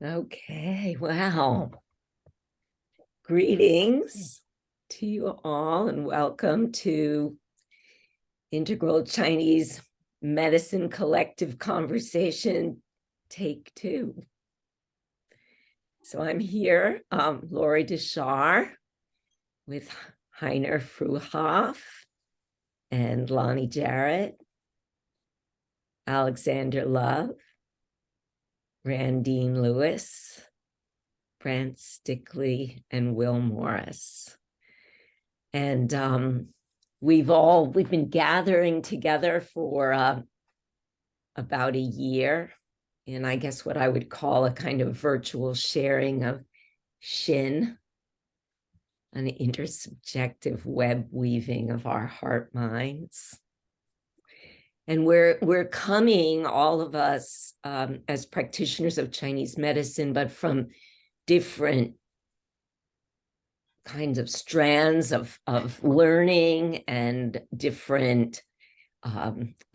Okay, wow. Greetings to you all and welcome to Integral Chinese Medicine Collective Conversation, Take 2. So I'm here, Lorie Dechar, with Heiner Fruehauf and Lonny Jarrett, Alexander Love, Randine Lewis, Brandt Stickley, and Will Morris. And we've been gathering together for about a year, and I guess what I would call a kind of virtual sharing of Shin, an intersubjective web weaving of our heart minds. And we're coming, all of us, as practitioners of Chinese medicine, but from different kinds of strands of learning and different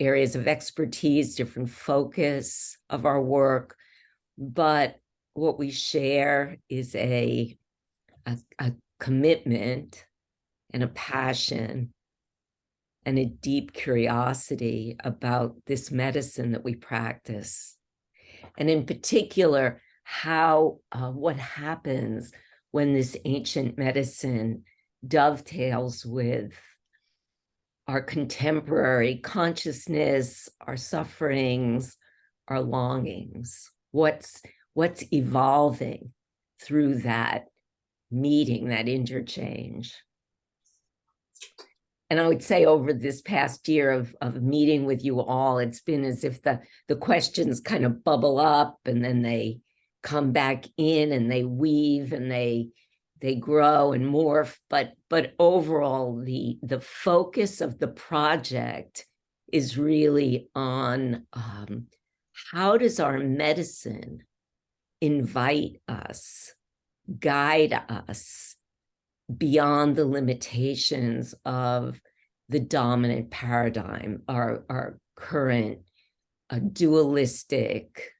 areas of expertise, different focus of our work. But what we share is a commitment and a passion and a deep curiosity about this medicine that we practice. And in particular, how what happens when this ancient medicine dovetails with our contemporary consciousness, our sufferings, our longings. What's evolving through that meeting, that interchange? And I would say over this past year of meeting with you all, it's been as if the questions kind of bubble up and then they come back in and they weave and they grow and morph. But overall, the focus of the project is really on how does our medicine invite us, guide us beyond the limitations of the dominant paradigm, our current dualistic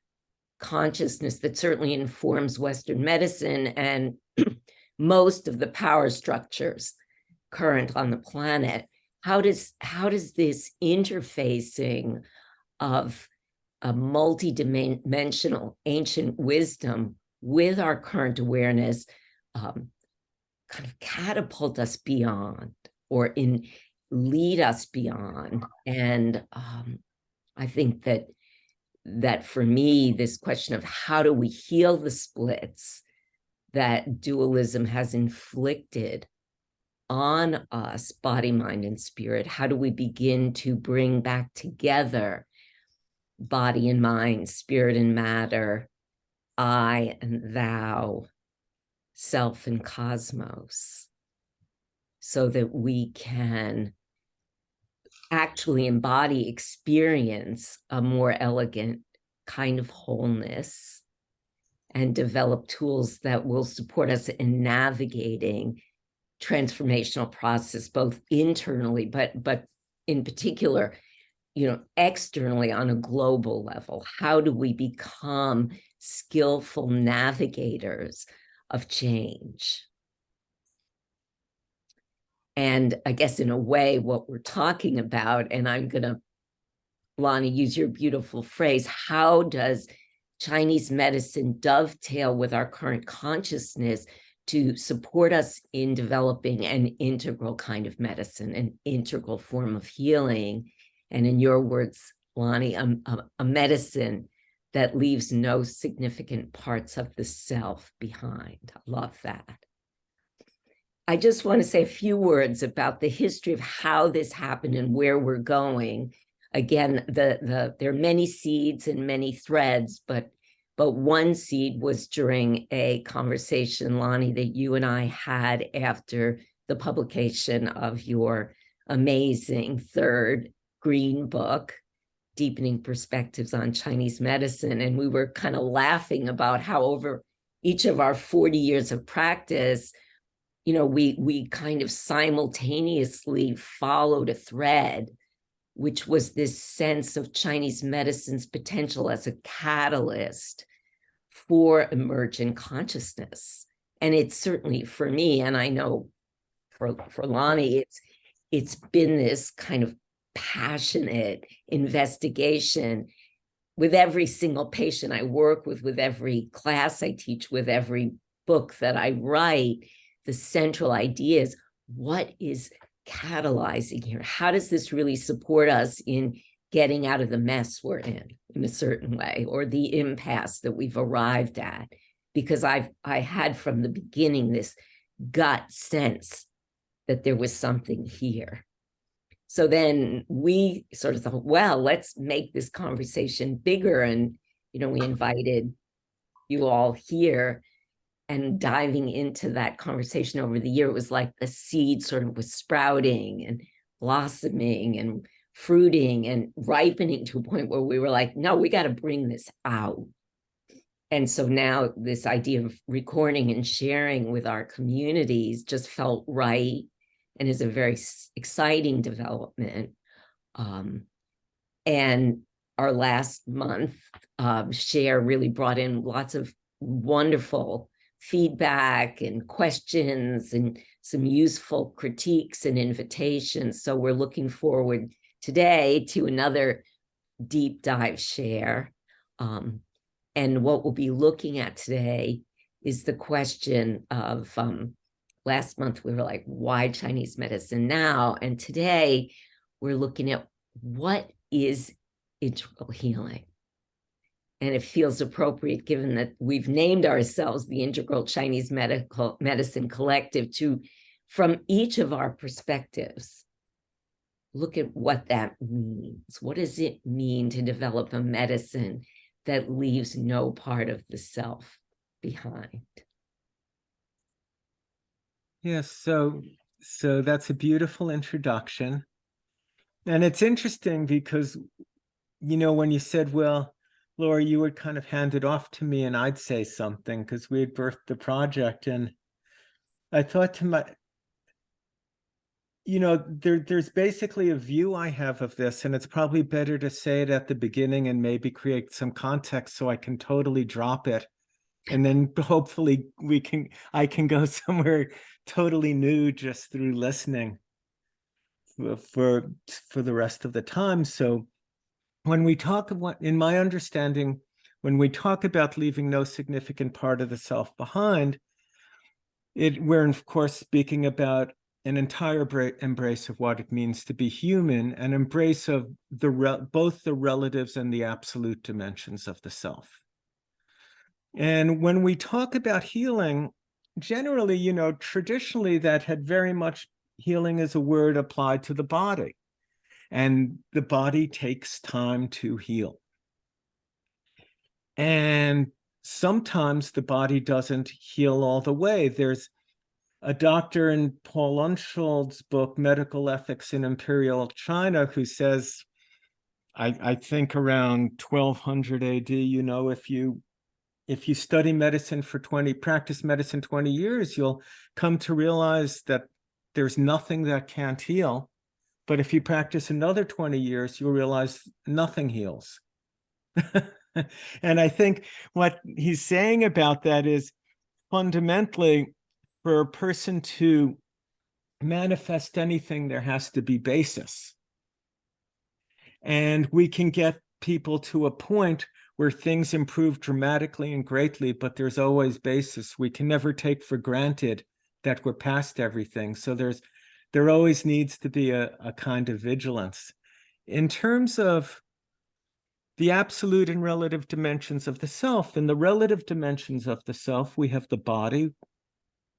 consciousness that certainly informs Western medicine and most of the power structures current on the planet. How does this interfacing of a multidimensional ancient wisdom with our current awareness kind of catapult us beyond or lead us beyond? And I think that for me, this question of how do we heal the splits that dualism has inflicted on us, body, mind, and spirit, how do we begin to bring back together body and mind, spirit and matter, I and thou, self and cosmos, so that we can actually embody, experience a more elegant kind of wholeness and develop tools that will support us in navigating transformational process, both internally, but in particular, externally on a global level. How do we become skillful navigators of change? And I guess in a way, what we're talking about, and I'm going to, Lonny, use your beautiful phrase, how does Chinese medicine dovetail with our current consciousness to support us in developing an integral kind of medicine, an integral form of healing, and in your words, Lonny, a medicine that leaves no significant parts of the self behind. I love that. I just want to say a few words about the history of how this happened and where we're going. Again, there are many seeds and many threads, but one seed was during a conversation, Lonny, that you and I had after the publication of your amazing third green book, Deepening Perspectives on Chinese Medicine. And we were kind of laughing about how over each of our 40 years of practice, we kind of simultaneously followed a thread, which was this sense of Chinese medicine's potential as a catalyst for emergent consciousness. And it's certainly for me, and I know for Lonny, it's been this kind of passionate investigation with every single patient I work with every class I teach, with every book that I write. The central idea is, what is catalyzing here? How does this really support us in getting out of the mess we're in a certain way, or the impasse that we've arrived at? Because I had from the beginning this gut sense that there was something here. So then we sort of thought, well, let's make this conversation bigger. And, we invited you all here, and diving into that conversation over the year, it was like the seed sort of was sprouting and blossoming and fruiting and ripening to a point where we were like, no, we got to bring this out. And so now this idea of recording and sharing with our communities just felt right, and is a very exciting development. And our last month share really brought in lots of wonderful feedback and questions and some useful critiques and invitations. So we're looking forward today to another deep dive share. And what we'll be looking at today is the question of, last month we were like, why Chinese medicine now? And today we're looking at what is integral healing. And it feels appropriate, given that we've named ourselves the Integral Chinese Medicine Collective, to, from each of our perspectives, look at what that means. What does it mean to develop a medicine that leaves no part of the self behind? Yes, so that's a beautiful introduction. And it's interesting because, when you said, well, Laura, you would kind of hand it off to me and I'd say something, because we had birthed the project. And I thought to there's basically a view I have of this, and it's probably better to say it at the beginning and maybe create some context so I can totally drop it. And then hopefully I can go somewhere totally new just through listening for the rest of the time. So when we talk about, in my understanding, when we talk about leaving no significant part of the self behind, we're of course speaking about an entire embrace of what it means to be human, an embrace of both the relatives and the absolute dimensions of the self. And when we talk about healing, generally, traditionally that had very much healing as a word applied to the body. And the body takes time to heal. And sometimes the body doesn't heal all the way. There's a doctor in Paul Unschuld's book, Medical Ethics in Imperial China, who says, I think around 1200 AD, if you study medicine practice medicine 20 years, you'll come to realize that there's nothing that can't heal. But if you practice another 20 years, you'll realize nothing heals. And I think what he's saying about that is, fundamentally, for a person to manifest anything, there has to be basis. And we can get people to a point where things improve dramatically and greatly, but there's always basis. We can never take for granted that we're past everything. So there always needs to be a kind of vigilance. In terms of the absolute and relative dimensions of the self, in the relative dimensions of the self, we have the body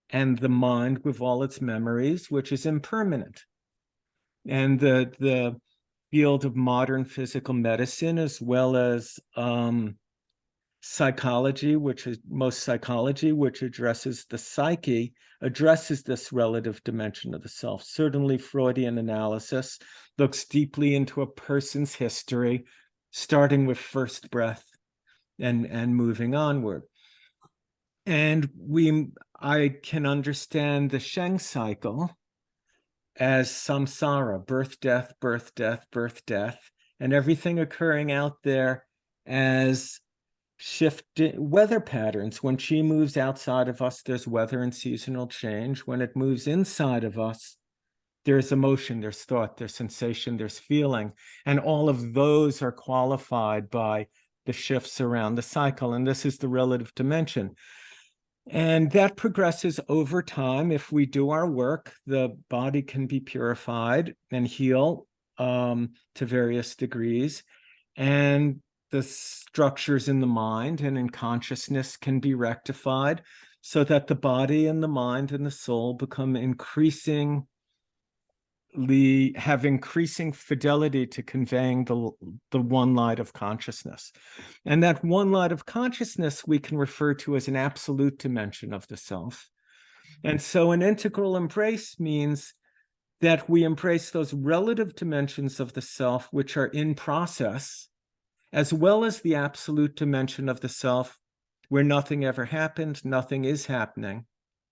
and the mind with all its memories, which is impermanent. And the field of modern physical medicine, as well as psychology, which addresses the psyche, addresses this relative dimension of the self. Certainly Freudian analysis looks deeply into a person's history, starting with first breath and moving onward. And I can understand the Sheng cycle as samsara, birth, death, birth, death, birth, death, and everything occurring out there as weather patterns. When chi moves outside of us, there's weather and seasonal change. When it moves inside of us, there's emotion, there's thought, there's sensation, there's feeling. And all of those are qualified by the shifts around the cycle. And this is the relative dimension. And that progresses over time. If we do our work, the body can be purified and heal to various degrees. And the structures in the mind and in consciousness can be rectified so that the body and the mind and the soul become have increasing fidelity to conveying the one light of consciousness. And that one light of consciousness we can refer to as an absolute dimension of the self. And so an integral embrace means that we embrace those relative dimensions of the self which are in process, as well as the absolute dimension of the self where nothing ever happened, nothing is happening,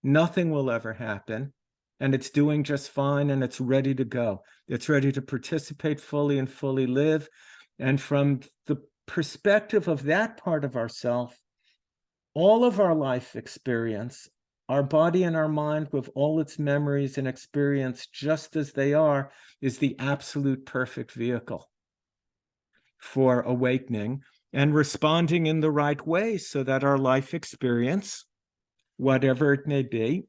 nothing will ever happen, and it's doing just fine, and it's ready to go. It's ready to participate fully and fully live. And from the perspective of that part of ourself, all of our life experience, our body and our mind with all its memories and experience just as they are, is the absolute perfect vehicle for awakening and responding in the right way so that our life experience, whatever it may be,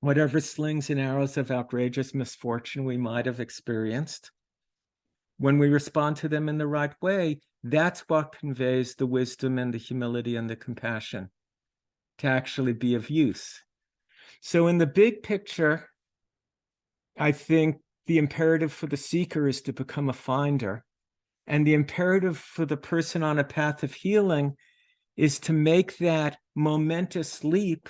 whatever slings and arrows of outrageous misfortune we might have experienced, when we respond to them in the right way, that's what conveys the wisdom and the humility and the compassion to actually be of use. So in the big picture, I think the imperative for the seeker is to become a finder. And the imperative for the person on a path of healing is to make that momentous leap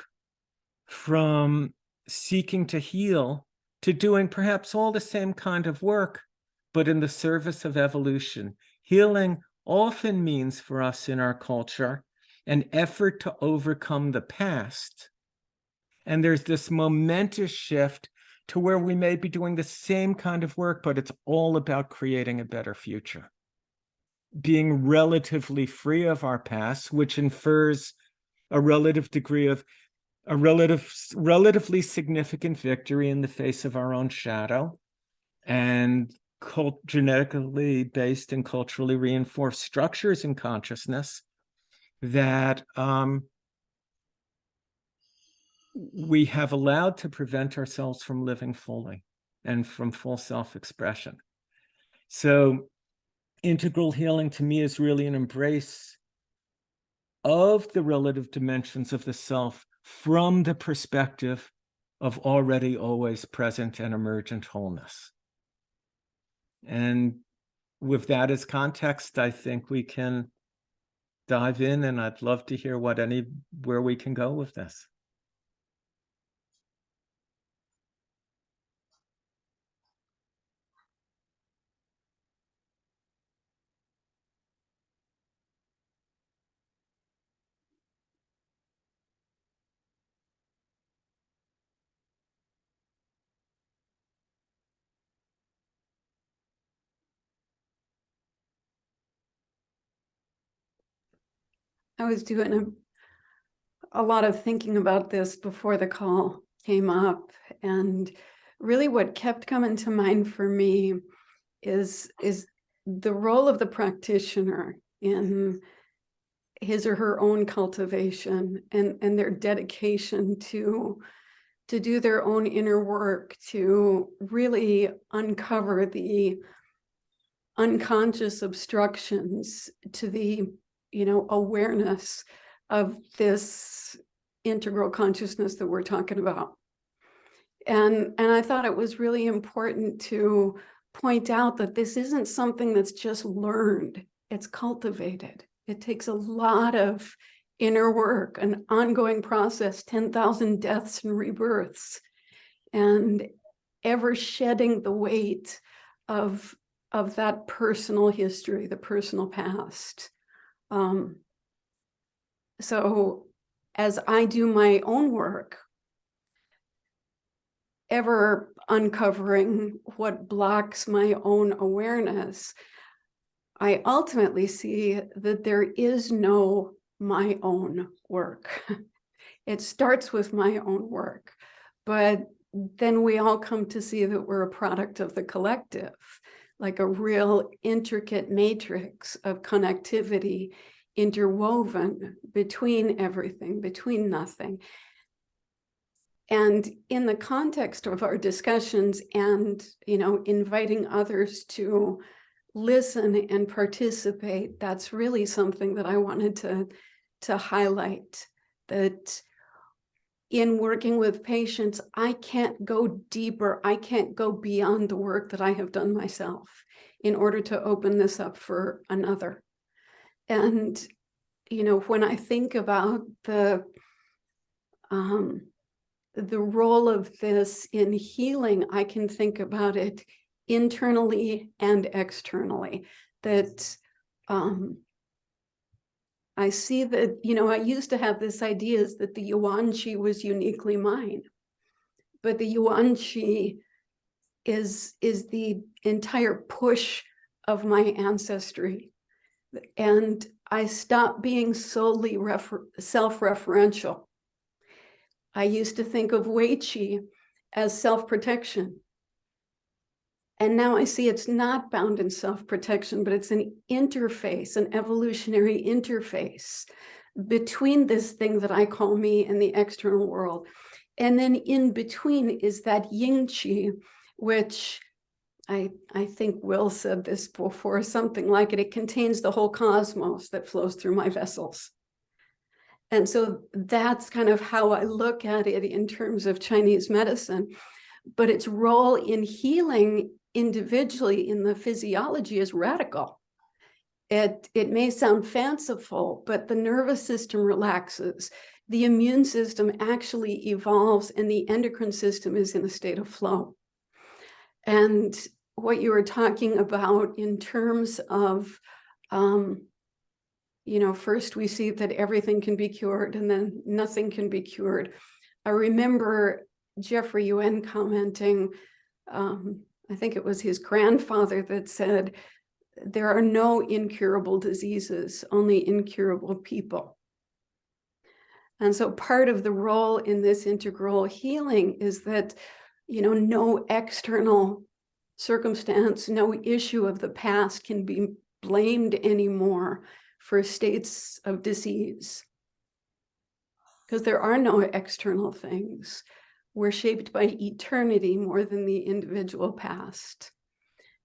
from seeking to heal to doing perhaps all the same kind of work, but in the service of evolution. Healing often means for us in our culture an effort to overcome the past. And there's this momentous shift to where we may be doing the same kind of work, but it's all about creating a better future. Being relatively free of our past, which infers a relative degree of a relatively significant victory in the face of our own shadow, and genetically based and culturally reinforced structures in consciousness that we have allowed to prevent ourselves from living fully and from full self-expression. So integral healing to me is really an embrace of the relative dimensions of the self from the perspective of already always present and emergent wholeness. And with that as context, I think we can dive in, and I'd love to hear where we can go with this. I was doing a lot of thinking about this before the call came up, and really what kept coming to mind for me is the role of the practitioner in his or her own cultivation and their dedication to do their own inner work, to really uncover the unconscious obstructions to the awareness of this integral consciousness that we're talking about. And I thought it was really important to point out that this isn't something that's just learned, it's cultivated. It takes a lot of inner work, an ongoing process, 10,000 deaths and rebirths, and ever shedding the weight of that personal history, the personal past. So as I do my own work, ever uncovering what blocks my own awareness, I ultimately see that there is no my own work. It starts with my own work, but then we all come to see that we're a product of the collective, like a real intricate matrix of connectivity interwoven between everything, between nothing. And in the context of our discussions and, inviting others to listen and participate, that's really something that I wanted to highlight, that in working with patients, I can't go deeper. I can't go beyond the work that I have done myself in order to open this up for another. And, when I think about the role of this in healing, I can think about it internally and externally. That I see that, I used to have this idea is that the Yuan Qi was uniquely mine, but the Yuan Qi is the entire push of my ancestry. And I stopped being solely self-referential. I used to think of Wei Qi as self-protection. And now I see it's not bound in self-protection, but it's an interface, an evolutionary interface between this thing that I call me and the external world. And then in between is that Ying Qi, which I think Will said this before, something like it contains the whole cosmos that flows through my vessels. And so that's kind of how I look at it in terms of Chinese medicine. But its role in healing individually in the physiology is radical. It may sound fanciful, but the nervous system relaxes. The immune system actually evolves, and the endocrine system is in a state of flow. And what you were talking about in terms of, first we see that everything can be cured and then nothing can be cured. I remember Jeffrey Yuen commenting, I think it was his grandfather that said, there are no incurable diseases, only incurable people. And so part of the role in this integral healing is that, no external circumstance, no issue of the past can be blamed anymore for states of disease, because there are no external things. We're shaped by eternity more than the individual past.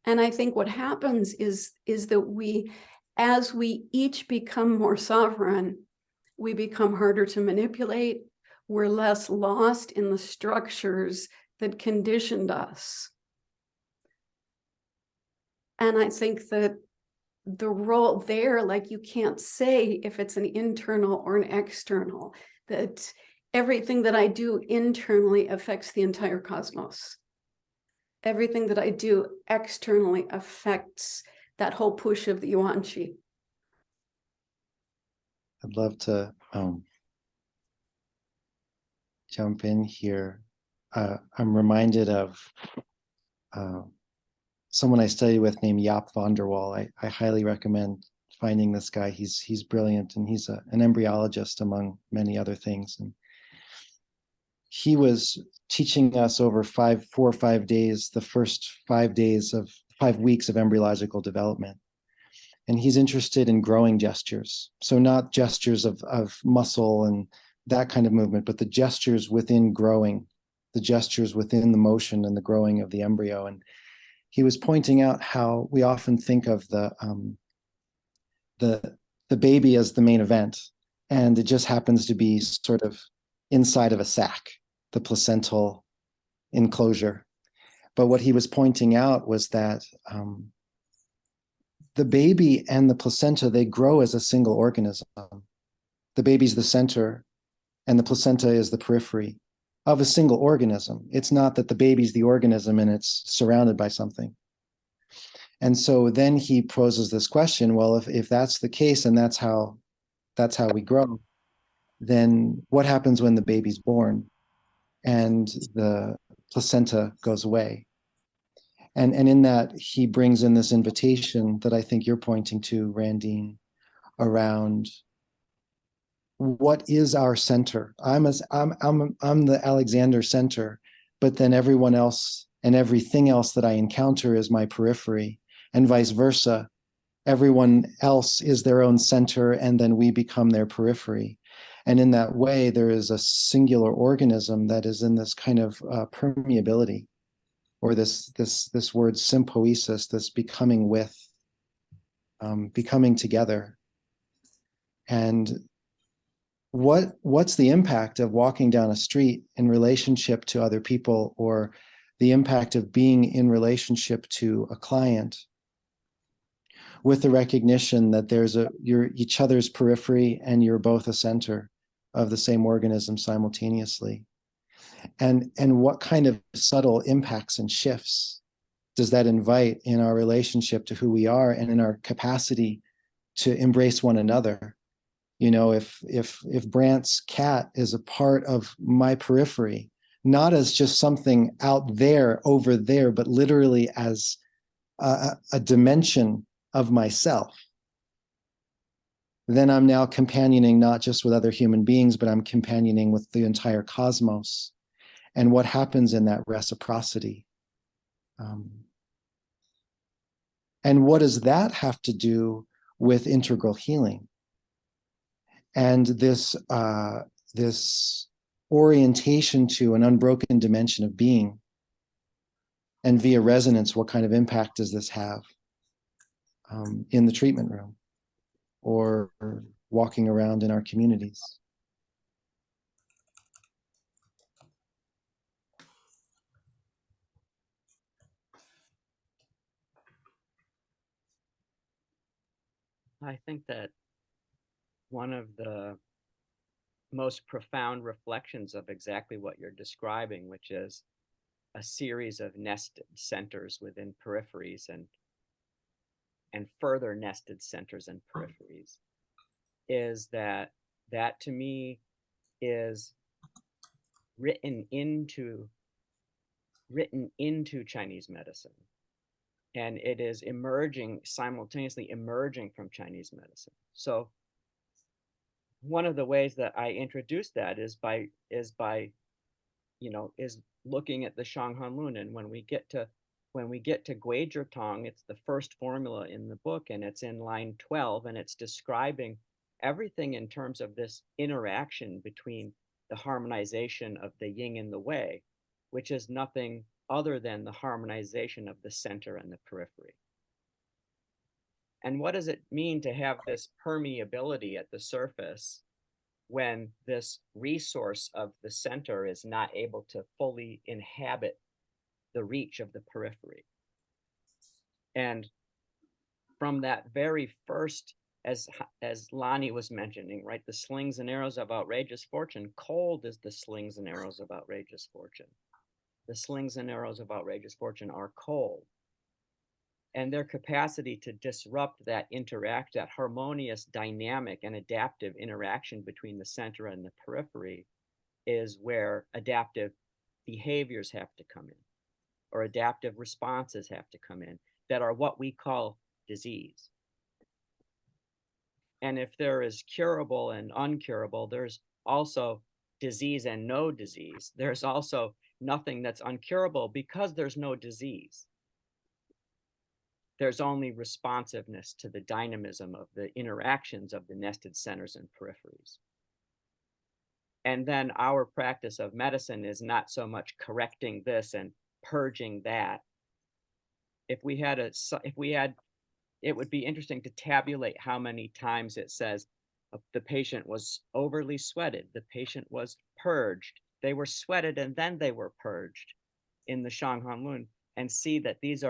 And I think what happens is that as we each become more sovereign, we become harder to manipulate. We're less lost in the structures that conditioned us. And I think that the role there, like you can't say if it's an internal or an external, that everything that I do internally affects the entire cosmos. Everything that I do externally affects that whole push of the Yuan Qi. I'd love to jump in here. I'm reminded of someone I studied with named Jaap van der Wal. I highly recommend finding this guy. He's brilliant, and he's an embryologist among many other things. And he was teaching us over 4 or 5 days, the first 5 weeks of embryological development. And he's interested in growing gestures. So not gestures of muscle and that kind of movement, but the gestures within growing, the gestures within the motion and the growing of the embryo. And he was pointing out how we often think of the baby as the main event, and it just happens to be sort of inside of a sac, the placental enclosure. But what he was pointing out was that the baby and the placenta, they grow as a single organism. The baby's the center, and the placenta is the periphery of a single organism. It's not that the baby's the organism and it's surrounded by something. And so then he poses this question, well, if that's the case and that's how we grow, then what happens when the baby's born and the placenta goes away? And in that, he brings in this invitation that I think you're pointing to, Randine, around what is our center? I'm the Alexander center, but then everyone else and everything else that I encounter is my periphery, and vice versa. Everyone else is their own center, and then we become their periphery. And in that way, there is a singular organism that is in this kind of permeability, or this word sympoesis, this becoming with, becoming together. And what's the impact of walking down a street in relationship to other people, or the impact of being in relationship to a client with the recognition that you're each other's periphery and you're both a center of the same organism simultaneously? And what kind of subtle impacts and shifts does that invite in our relationship to who we are and in our capacity to embrace one another? You know, if Brandt's cat is a part of my periphery, not as just something out there, over there, but literally as a dimension of myself, then I'm now companioning not just with other human beings, but I'm companioning with the entire cosmos. And what happens in that reciprocity? And what does that have to do with integral healing? And this orientation to an unbroken dimension of being, and via resonance, what kind of impact does this have in the treatment room or walking around in our communities? I think that one of the most profound reflections of exactly what you're describing, which is a series of nested centers within peripheries and further nested centers and peripheries, is that to me is written into Chinese medicine. And it is simultaneously emerging from Chinese medicine. So one of the ways that I introduce that is by looking at the Shanghanlun. And when we get to Guizhitong, it's the first formula in the book, and it's in line 12, and it's describing everything in terms of this interaction between the harmonization of the yin and the wei, which is nothing other than the harmonization of the center and the periphery. And what does it mean to have this permeability at the surface when this resource of the center is not able to fully inhabit the reach of the periphery? And from that very first, as Lonny was mentioning, right, the slings and arrows of outrageous fortune, cold is the slings and arrows of outrageous fortune. The slings and arrows of outrageous fortune are cold. And their capacity to disrupt that harmonious, dynamic, and adaptive interaction between the center and the periphery is where adaptive behaviors have to come in, or adaptive responses have to come in, that are what we call disease. And if there is curable and uncurable, there's also disease and no disease. There's also nothing that's uncurable because there's no disease. There's only responsiveness to the dynamism of the interactions of the nested centers and peripheries. And then our practice of medicine is not so much correcting this and purging that. It would be interesting to tabulate how many times it says the patient was overly sweated, the patient was purged, they were sweated and then they were purged in the Shanghanlun, and see that these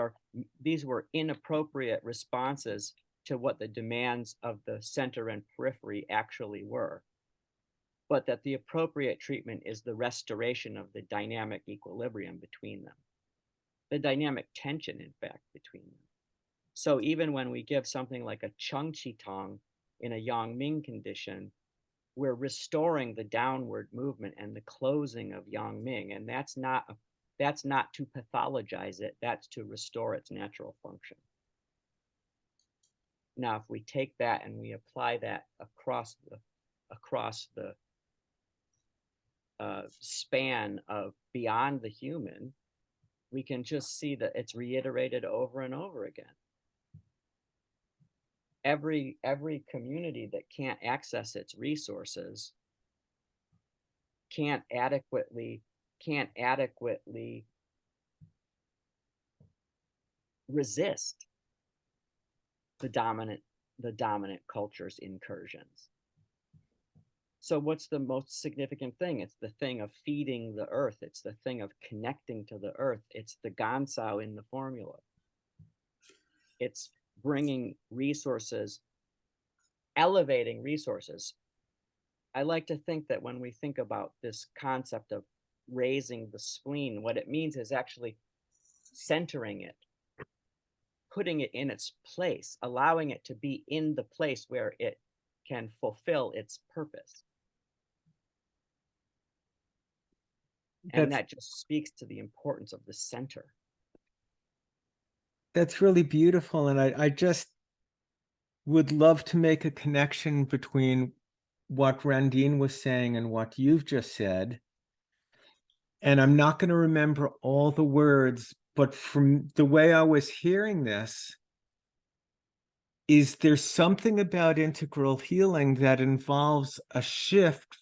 were inappropriate responses to what the demands of the center and periphery actually were, but that the appropriate treatment is the restoration of the dynamic equilibrium between them, the dynamic tension, in fact, between them. So even when we give something like a Chung Chi Tong in a Yang Ming condition, we're restoring the downward movement and the closing of Yang Ming, and that's not to pathologize it, that's to restore its natural function. Now, if we take that and we apply that across across the span of beyond the human, we can just see that it's reiterated over and over again. Every community that can't access its resources can't adequately resist the dominant culture's incursions. So what's the most significant thing? It's the thing of feeding the earth. It's the thing of connecting to the earth. It's the Gansau in the formula. It's bringing resources, elevating resources. I like to think that when we think about this concept of raising the spleen, what it means is actually centering it, putting it in its place, allowing it to be in the place where it can fulfill its purpose. And that just speaks to the importance of the center. That's really beautiful. And I just would love to make a connection between what Randine was saying and what you've just said. And I'm not going to remember all the words, but from the way I was hearing this, is there's something about integral healing that involves a shift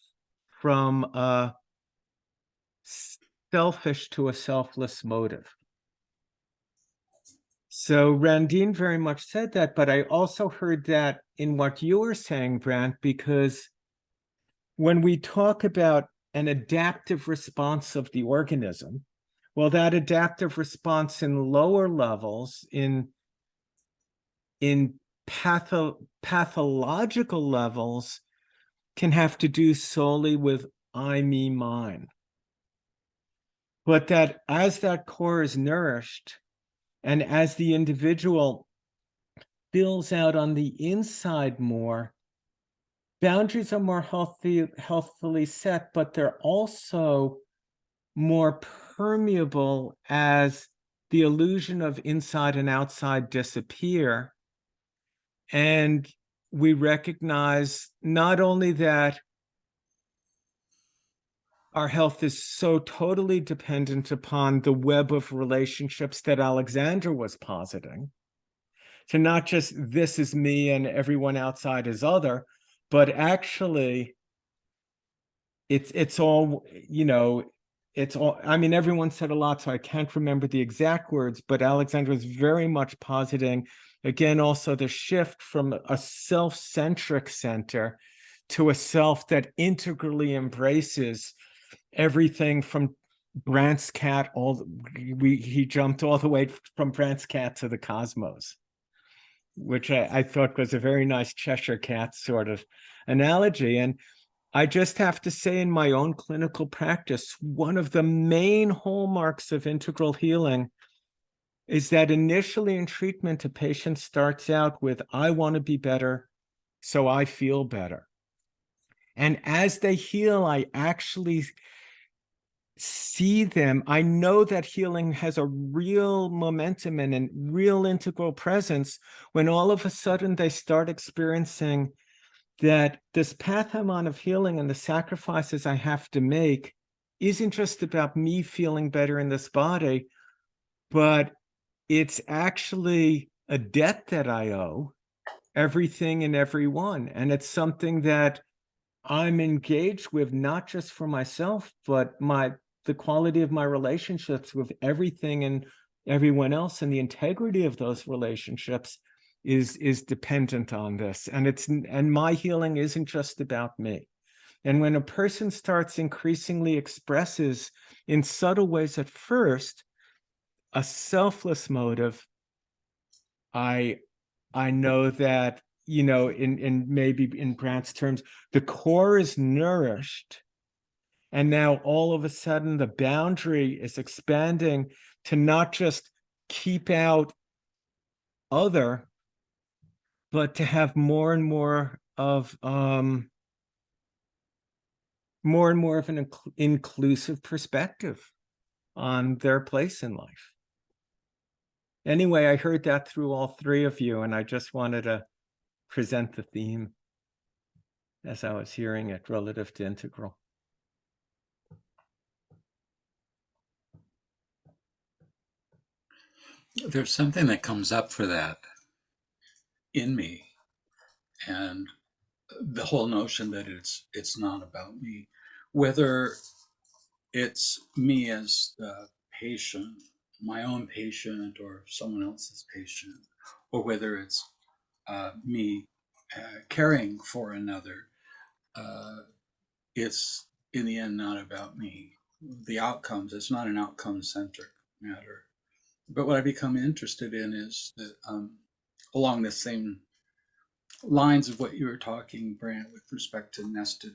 from a selfish to a selfless motive. So Randine very much said that, but I also heard that in what you were saying, Brandt, because when we talk about an adaptive response of the organism, well, that adaptive response in lower levels, in pathological levels, can have to do solely with I, me, mine. But that as that core is nourished, and as the individual fills out on the inside more, boundaries are more healthfully set, but they're also more permeable as the illusion of inside and outside disappear. And we recognize not only that our health is so totally dependent upon the web of relationships that Alexandra was positing, so not just this is me and everyone outside is other, but actually it's all, you know, it's all, I mean, everyone said a lot, so I can't remember the exact words, but Alexandra was very much positing, again, also the shift from a self-centric center to a self that integrally embraces everything from Brandt's cat, he jumped all the way from Brandt's cat to the cosmos, which I thought was a very nice Cheshire cat sort of analogy. And I just have to say, in my own clinical practice, one of the main hallmarks of integral healing is that initially in treatment, a patient starts out with, I want to be better, so I feel better. And as they heal, I actually see them. I know that healing has a real momentum and a real integral presence when all of a sudden they start experiencing that this path I'm on of healing and the sacrifices I have to make isn't just about me feeling better in this body, but it's actually a debt that I owe everything and everyone. And it's something that I'm engaged with, not just for myself, but the quality of my relationships with everything and everyone else, and the integrity of those relationships is dependent on this. And my healing isn't just about me. And when a person starts increasingly expresses in subtle ways at first a selfless motive, I know that, you know, in maybe in Brandt's terms, the core is nourished. And now all of a sudden the boundary is expanding to not just keep out other, but to have more and more of an inclusive perspective on their place in life. Anyway, I heard that through all three of you, and I just wanted to present the theme. as I was hearing it relative to integral. There's something that comes up for that in me, and the whole notion that it's not about me, whether it's me as the patient, my own patient, or someone else's patient, or whether it's me caring for another. It's in the end not about me. The outcomes, it's not an outcome centric matter. But what I become interested in is that along the same lines of what you were talking, Brandt, with respect to nested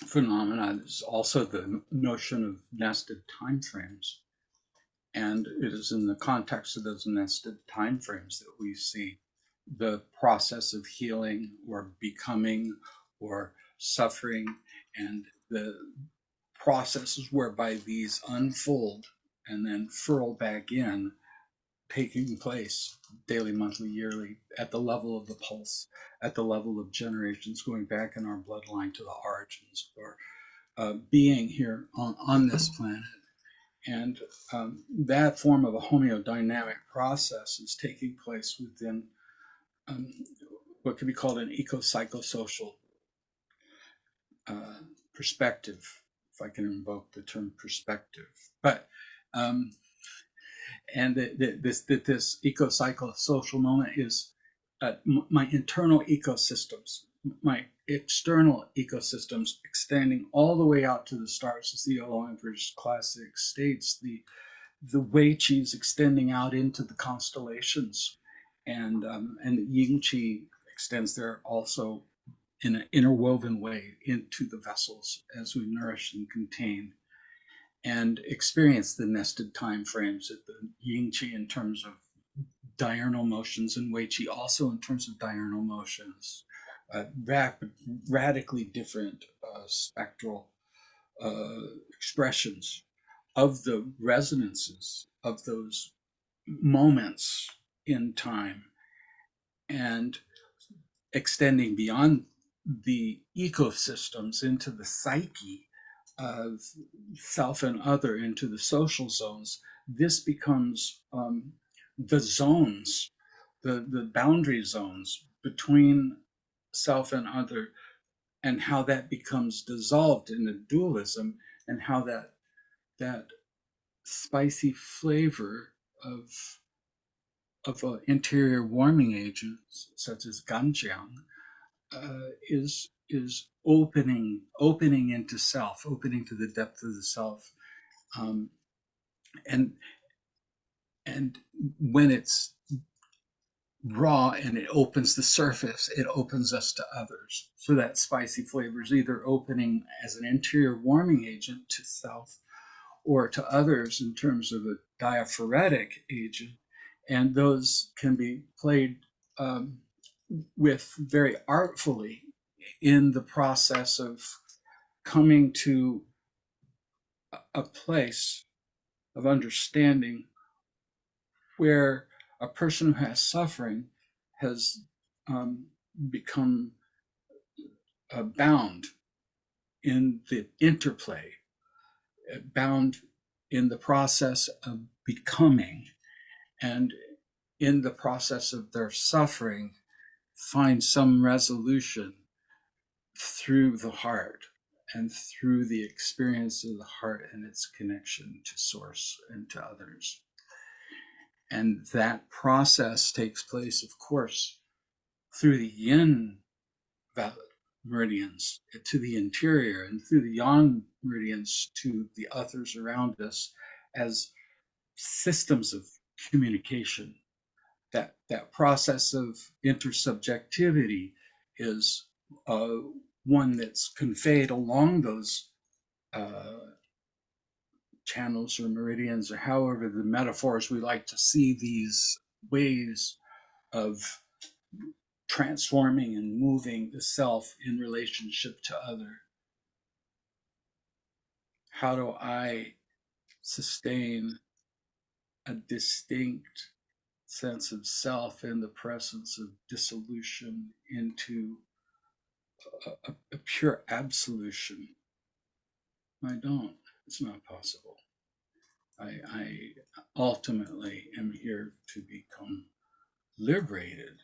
phenomena, is also the notion of nested timeframes. And it is in the context of those nested timeframes that we see the process of healing or becoming or suffering, and the processes whereby these unfold and then furl back in, taking place daily, monthly, yearly, at the level of the pulse, at the level of generations going back in our bloodline to the origins or being here on this planet. And that form of a homeodynamic process is taking place within what could be called an eco-psychosocial perspective, if I can invoke the term perspective. But and this eco-psychosocial moment is my internal ecosystems, my external ecosystems extending all the way out to the stars, as the Olympus Classic states, the Wei Qis extending out into the constellations, and the Ying Qi extends there also in an interwoven way into the vessels as we nourish and contain and experience the nested time frames at the Ying Qi in terms of diurnal motions and Wei Qi also in terms of diurnal motions, radically different spectral expressions of the resonances of those moments in time, and extending beyond the ecosystems into the psyche of self and other, into the social zones. This becomes the zones, the boundary zones between self and other, and how that becomes dissolved in the dualism, and how that spicy flavor of interior warming agents such as ganjiang is opening into self, opening to the depth of the self, and when it's raw and it opens the surface, it opens us to others. So that spicy flavor is either opening as an interior warming agent to self or to others in terms of a diaphoretic agent, and those can be played with very artfully in the process of coming to a place of understanding where a person who has suffering has become bound in the interplay, bound in the process of becoming, and in the process of their suffering, find some resolution through the heart and through the experience of the heart and its connection to source and to others. And that process takes place, of course, through the yin meridians to the interior, and through the yang meridians to the others around us, as systems of communication. That process of intersubjectivity is one that's conveyed along those channels or meridians, or however the metaphors we like to see these ways of transforming and moving the self in relationship to other. How do I sustain a distinct sense of self in the presence of dissolution into a pure absolution. I don't. It's not possible. I ultimately am here to become liberated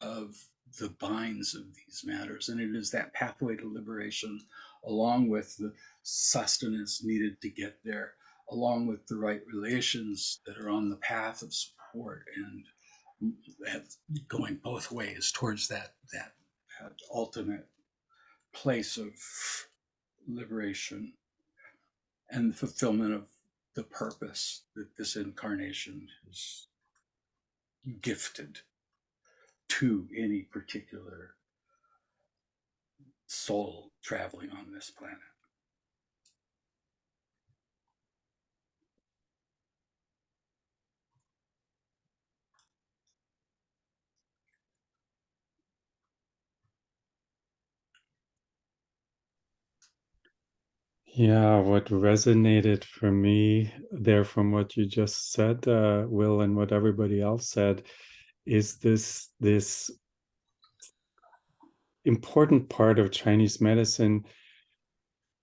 of the binds of these matters. And it is that pathway to liberation, along with the sustenance needed to get there, along with the right relations that are on the path of support and going both ways towards that ultimate place of liberation and the fulfillment of the purpose that this incarnation is gifted to any particular soul traveling on this planet. Yeah, what resonated for me there from what you just said, Will, and what everybody else said, is this important part of Chinese medicine,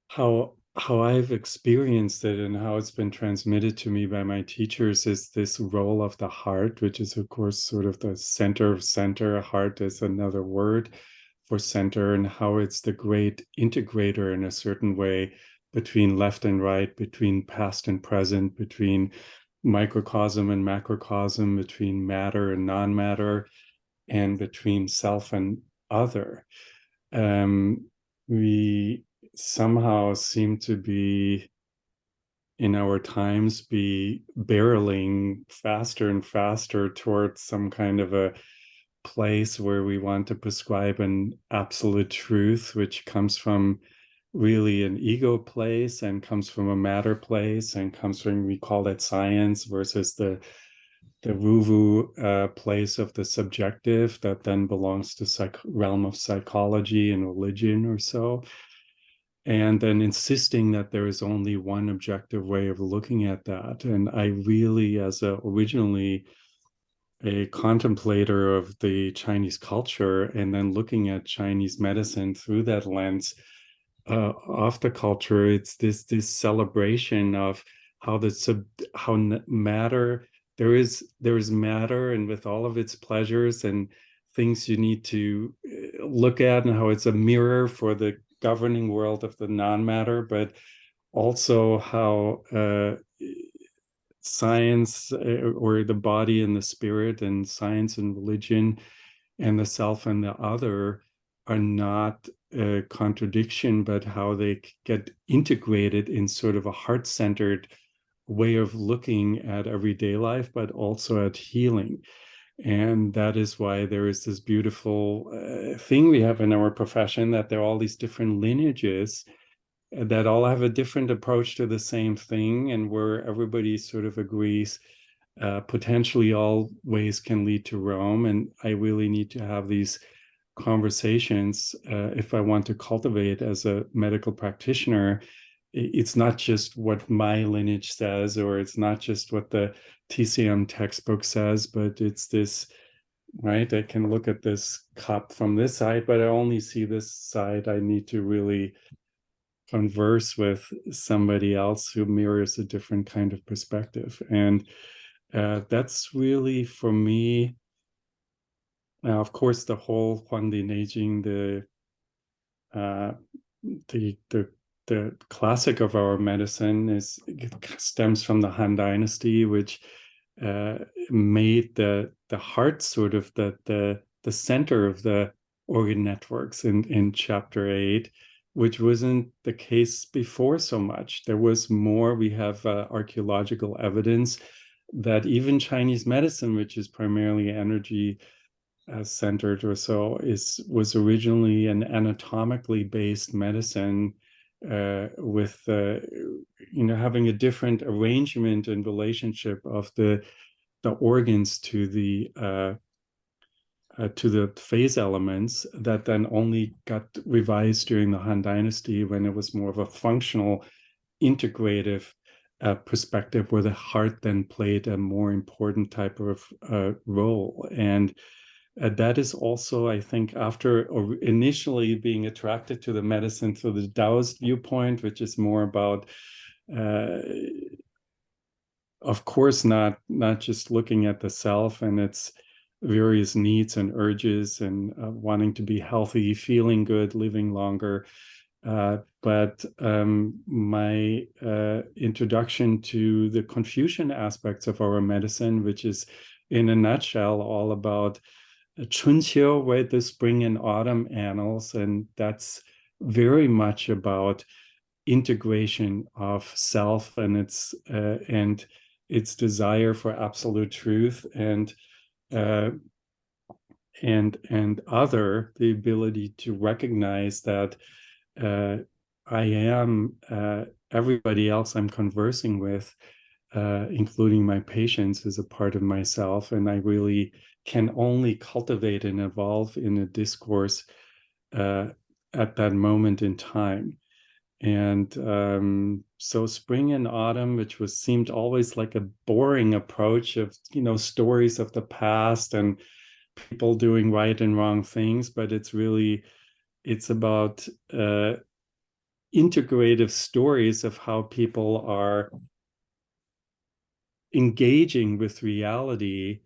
how I've experienced it and how it's been transmitted to me by my teachers, is this role of the heart, which is of course sort of the center of center. Heart is another word for center, and how it's the great integrator in a certain way between left and right, between past and present, between microcosm and macrocosm, between matter and non-matter, and between self and other. We somehow seem to be, in our times, be barreling faster and faster towards some kind of a place where we want to prescribe an absolute truth, which comes from really an ego place and comes from a matter place and comes from, we call that science, versus the woo-woo place of the subjective that then belongs to realm of psychology and religion or so. And then insisting that there is only one objective way of looking at that. And I really, as originally a contemplator of the Chinese culture, and then looking at Chinese medicine through that lens of the culture, it's this celebration of how matter, there is matter, and with all of its pleasures and things you need to look at, and how it's a mirror for the governing world of the non-matter, but also how science, or the body and the spirit, and science and religion, and the self and the other are not a contradiction, but how they get integrated in sort of a heart-centered way of looking at everyday life, but also at healing. And that is why there is this beautiful thing we have in our profession, that there are all these different lineages that all have a different approach to the same thing, and where everybody sort of agrees potentially all ways can lead to Rome. And I really need to have these conversations if I want to cultivate as a medical practitioner. It's not just what my lineage says, or it's not just what the TCM textbook says, but it's this, right? I can look at this cup from this side, but I only see this side. I need to really converse with somebody else who mirrors a different kind of perspective. And that's really, for me, of course, the whole Huangdi Neijing, the classic of our medicine, stems from the Han Dynasty, which made the heart sort of the center of the organ networks in chapter 8, which wasn't the case before so much. There was more. We have archaeological evidence that even Chinese medicine, which is primarily energy centered or so, was originally an anatomically based medicine, with having a different arrangement and relationship of the organs to the phase elements, that then only got revised during the Han Dynasty, when it was more of a functional, integrative perspective, where the heart then played a more important type of role. And that is also, I think, after or initially being attracted to the medicine through the Taoist viewpoint, which is more about, of course, not just looking at the self and its various needs and urges and wanting to be healthy, feeling good, living longer. But my introduction to the Confucian aspects of our medicine, which is in a nutshell all about Chunqiu, right, the spring and autumn annals, and that's very much about integration of self and its desire for absolute truth and other, the ability to recognize that I am everybody else I'm conversing with, including my patients, is a part of myself, and I really can only cultivate and evolve in a discourse at that moment in time. And so spring and autumn, which seemed always like a boring approach of, stories of the past and people doing right and wrong things, but it's about integrative stories of how people are engaging with reality,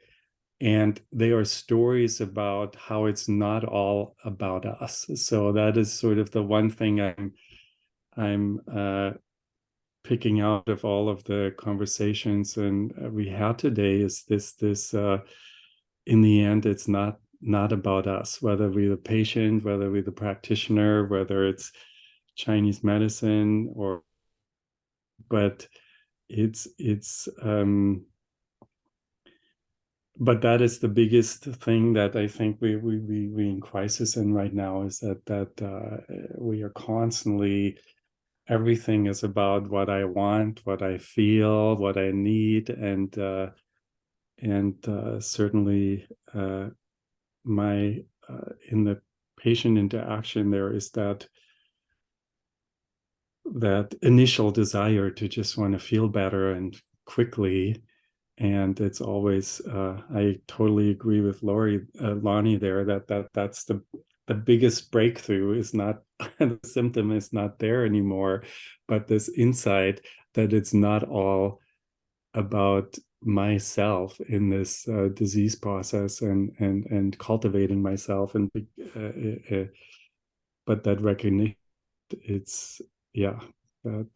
and they are stories about how it's not all about us. So that is sort of the one thing I'm picking out of all of the conversations and we had today is this in the end, it's not about us, whether we're the patient, whether we're the practitioner, whether it's Chinese medicine but but that is the biggest thing that I think we in crisis in right now, is that we are constantly, everything is about what I want, what I feel, what I need, and certainly my in the patient interaction there is that initial desire to just want to feel better and quickly. And it's always, I totally agree with Lonnie there, that's the biggest breakthrough is not, the symptom is not there anymore, but this insight that it's not all about myself in this disease process and cultivating myself, and but that recognition, it's, that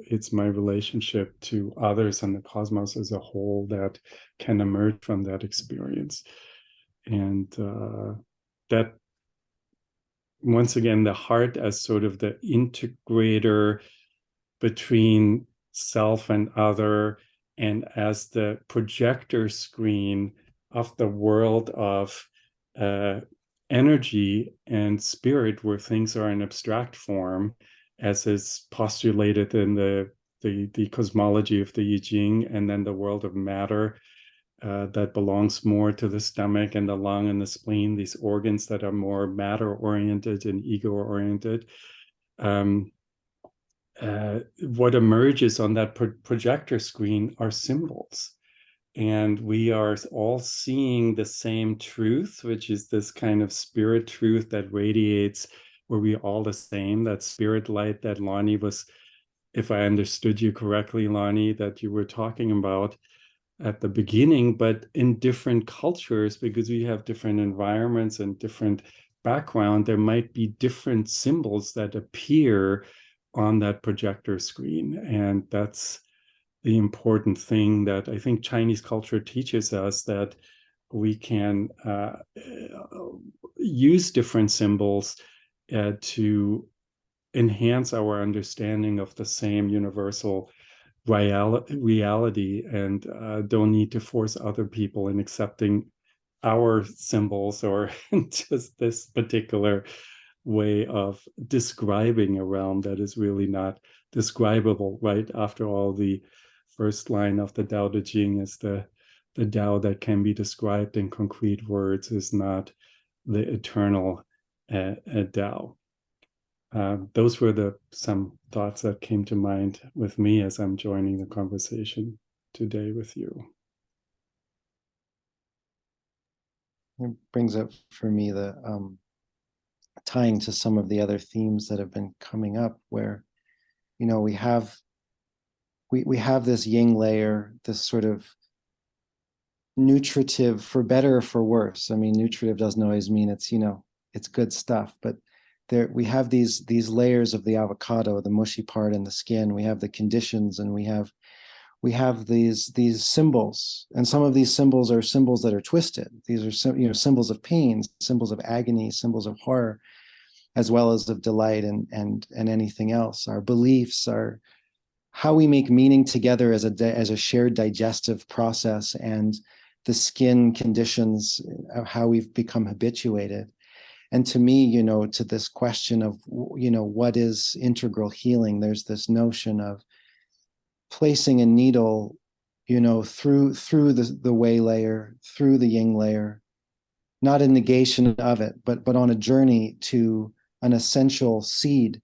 it's my relationship to others and the cosmos as a whole that can emerge from that experience. And that, once again, the heart as sort of the integrator between self and other, and as the projector screen of the world of energy and spirit, where things are in abstract form, as is postulated in the cosmology of the I Ching, and then the world of matter that belongs more to the stomach and the lung and the spleen, these organs that are more matter-oriented and ego-oriented. What emerges on that projector screen are symbols. And we are all seeing the same truth, which is this kind of spirit truth that radiates, where we're all the same, that spirit light that Lonnie was, if I understood you correctly, Lonnie, that you were talking about at the beginning, but in different cultures, because we have different environments and different background, there might be different symbols that appear on that projector screen. And that's the important thing that I think Chinese culture teaches us, that we can use different symbols to enhance our understanding of the same universal reality, and don't need to force other people in accepting our symbols or just this particular way of describing a realm that is really not describable, right? After all, the first line of the Tao Te Ching is the Tao that can be described in concrete words is not the eternal Tao. Those were some thoughts that came to mind with me as I'm joining the conversation today with you. it brings up for me the tying to some of the other themes that have been coming up, where, you know, we have this yin layer, this sort of nutritive, for better or for worse. I mean, nutritive doesn't always mean it's, you know, it's good stuff, but there we have these layers of the avocado, the mushy part in the skin. We have the conditions, and we have these symbols, and some of these symbols are symbols that are twisted. These are, you know, symbols of pain, symbols of agony, symbols of horror, as well as of delight and anything else. Our beliefs, are how we make meaning together as a shared digestive process, and the skin conditions of how we've become habituated. And to me, you know, to this question of, you know, what is integral healing, there's this notion of placing a needle, you know, through the Wei layer, through the Yin layer, not a negation of it, but on a journey to an essential seed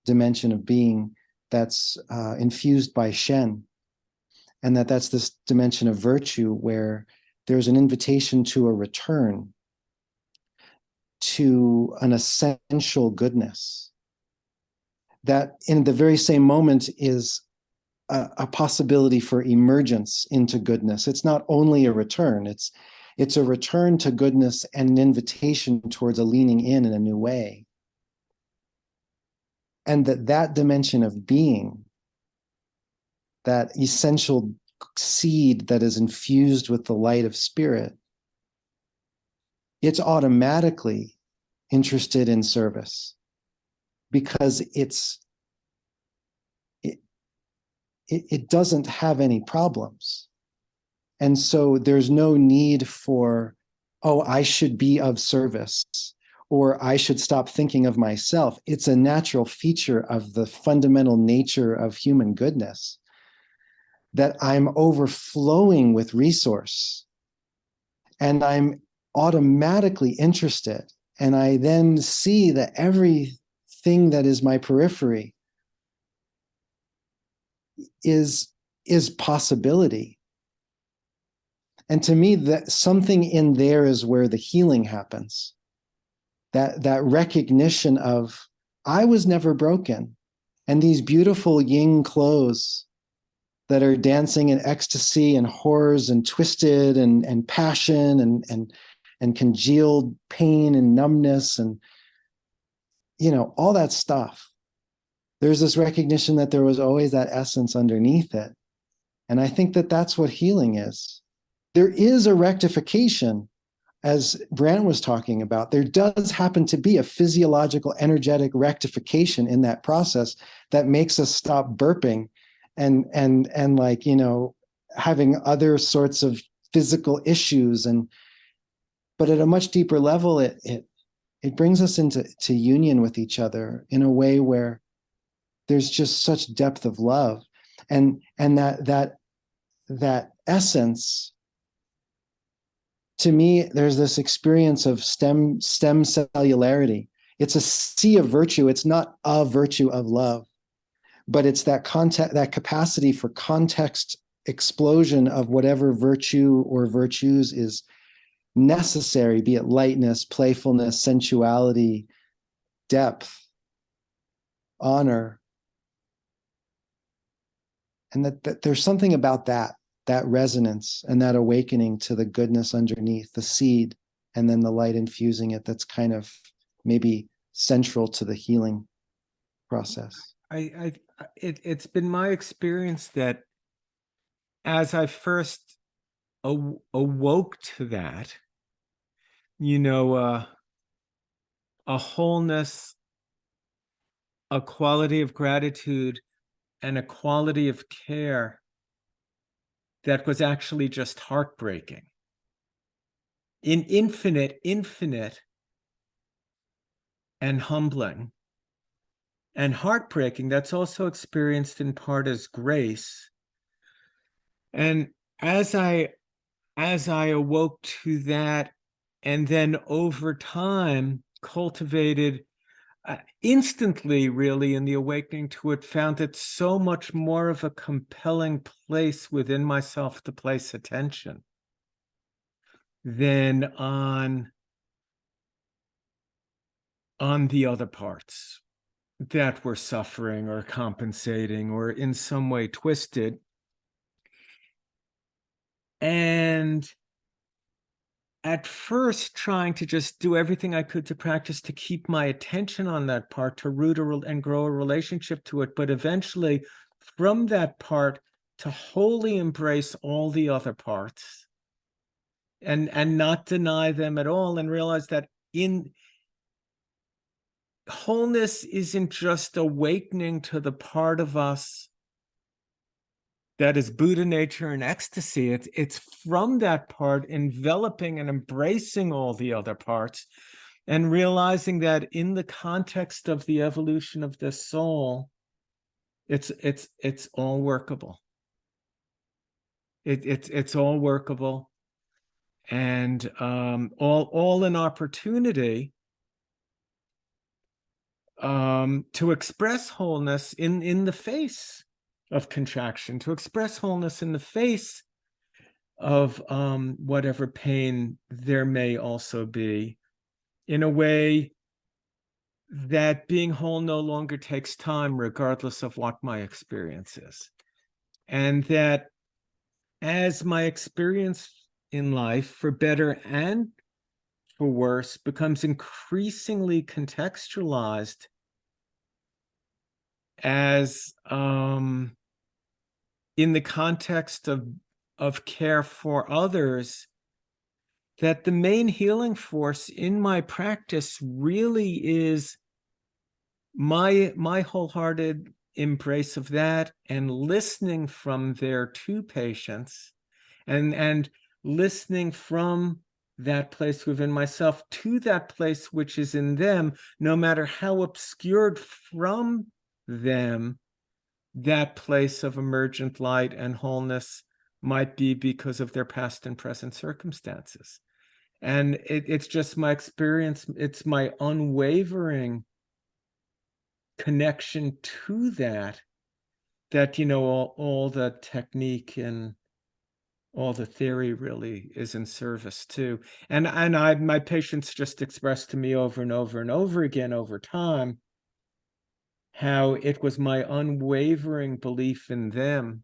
dimension of being that's infused by Shen, and that's this dimension of virtue where there's an invitation to a return to an essential goodness that in the very same moment is a possibility for emergence into goodness. It's not only a return, it's a return to goodness and an invitation towards a leaning in a new way. And that dimension of being, that essential seed that is infused with the light of spirit, it's automatically interested in service, because it doesn't have any problems. And so there's no need for, oh, I should be of service, or I should stop thinking of myself. It's a natural feature of the fundamental nature of human goodness that I'm overflowing with resource, and I'm automatically interested. And I then see that everything that is my periphery is possibility. And to me, that something in there is where the healing happens. That recognition of, I was never broken. And these beautiful yin clothes that are dancing in ecstasy and horrors and twisted and passion and congealed pain and numbness and, you know, all that stuff. There's this recognition that there was always that essence underneath it. And I think that that's what healing is. There is a rectification, as Brandt was talking about. There does happen to be a physiological, energetic rectification in that process that makes us stop burping and like, you know, having other sorts of physical issues. But at a much deeper level, it brings us into union with each other in a way where there's just such depth of love, and that essence. To me, there's this experience of stem cellularity. It's a sea of virtue. It's not a virtue of love, but it's that capacity for context explosion of whatever virtue or virtues is necessary, be it lightness, playfulness, sensuality, depth, honor. And that there's something about that resonance and that awakening to the goodness underneath the seed, and then the light infusing it, that's kind of maybe central to the healing process. It's been my experience that as I first awoke to that, you know, a wholeness, a quality of gratitude, and a quality of care that was actually just heartbreaking. Infinite, and humbling. And heartbreaking, that's also experienced in part as grace. And as I awoke to that, and then over time cultivated instantly, really, in the awakening to it, found it so much more of a compelling place within myself to place attention. than on the other parts that were suffering or compensating or in some way twisted. And at first trying to just do everything I could to practice to keep my attention on that part, to root and grow a relationship to it, but eventually from that part to wholly embrace all the other parts and not deny them at all, and realize that in wholeness isn't just awakening to the part of us that is Buddha nature and ecstasy. It's from that part enveloping and embracing all the other parts, and realizing that in the context of the evolution of the soul, it's all workable. It's all workable, and all an opportunity to express wholeness in the face of contraction, to express wholeness in the face of whatever pain there may also be, in a way that being whole no longer takes time, regardless of what my experience is. And that as my experience in life, for better and for worse, becomes increasingly contextualized as in the context of care for others, that the main healing force in my practice really is my wholehearted embrace of that, and listening from there to patients, and listening from that place within myself to that place which is in them, no matter how obscured from them that place of emergent light and wholeness might be because of their past and present circumstances. And it's just my experience, it's my unwavering connection to that all the technique and all the theory really is in service to. And my patients just expressed to me over and over and over again over time how it was my unwavering belief in them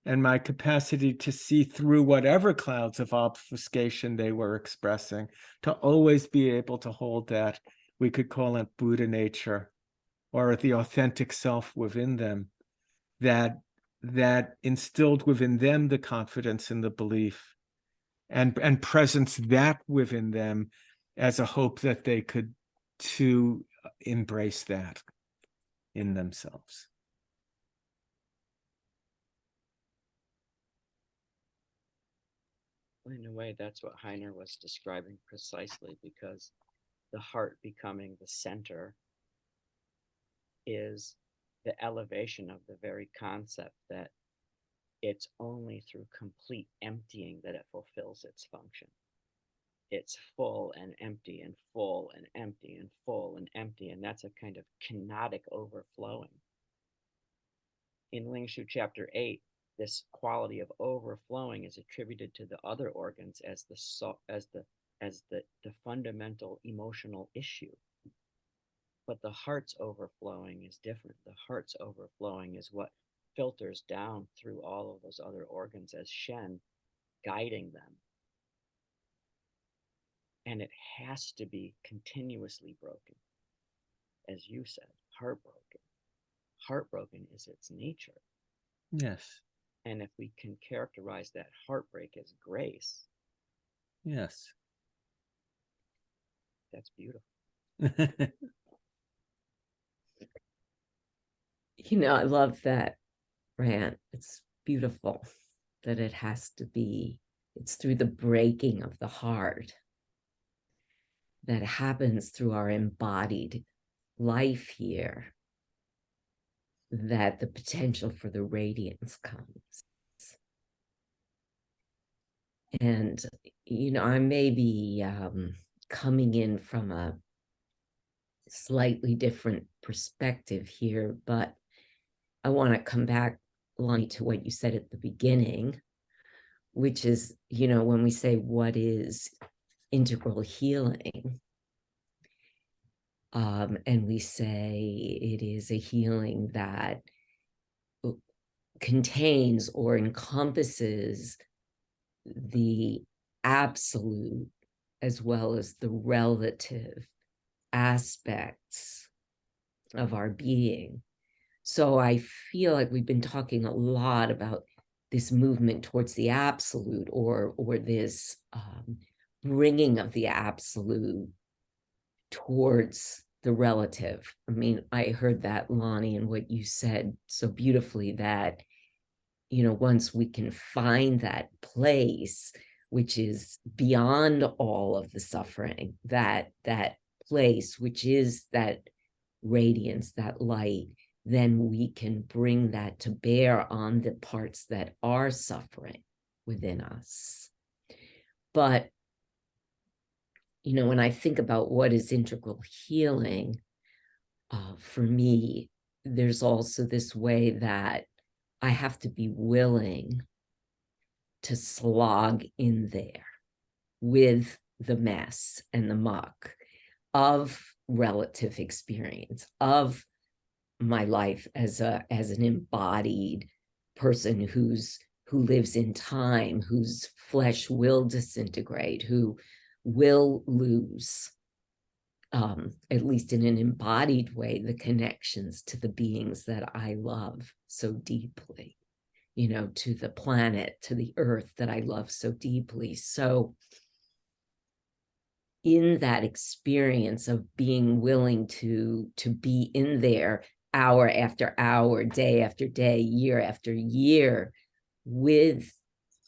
and my capacity to see through whatever clouds of obfuscation they were expressing, to always be able to hold that, we could call it Buddha nature, or the authentic self within them, that instilled within them the confidence and the belief and presence that within them as a hope that they could to embrace that in themselves. In a way, that's what Heiner was describing precisely, because the heart becoming the center is the elevation of the very concept that it's only through complete emptying that it fulfills its function. It's full and empty and full and empty and full and empty, and that's a kind of kenotic overflowing. In Ling Shu chapter 8, this quality of overflowing is attributed to the other organs as the fundamental emotional issue. But the heart's overflowing is different. The heart's overflowing is what filters down through all of those other organs as Shen, guiding them. And it has to be continuously broken. As you said, heartbroken. Heartbroken is its nature. Yes. And if we can characterize that heartbreak as grace, yes, that's beautiful. I love that, Brandt. It's beautiful that it has to be, it's through the breaking of the heart that happens through our embodied life here that the potential for the radiance comes. And, I may be coming in from a slightly different perspective here, but I want to come back, Lonnie, to what you said at the beginning, which is, you know, when we say what is integral healing, and we say it is a healing that contains or encompasses the absolute as well as the relative aspects of our being. So I feel like we've been talking a lot about this movement towards the absolute, or this bringing of the absolute towards the relative. I mean, I heard that, Lonnie, and what you said so beautifully, that, you know, once we can find that place, which is beyond all of the suffering, that place, which is that radiance, that light, then we can bring that to bear on the parts that are suffering within us. But, you know, when I think about what is integral healing, for me, there's also this way that I have to be willing to slog in there with the mess and the muck of relative experience, of my life as an embodied person who lives in time, whose flesh will disintegrate, who will lose, at least in an embodied way, the connections to the beings that I love so deeply, you know, to the planet, to the earth that I love so deeply. So in that experience of being willing to be in there hour after hour, day after day, year after year, with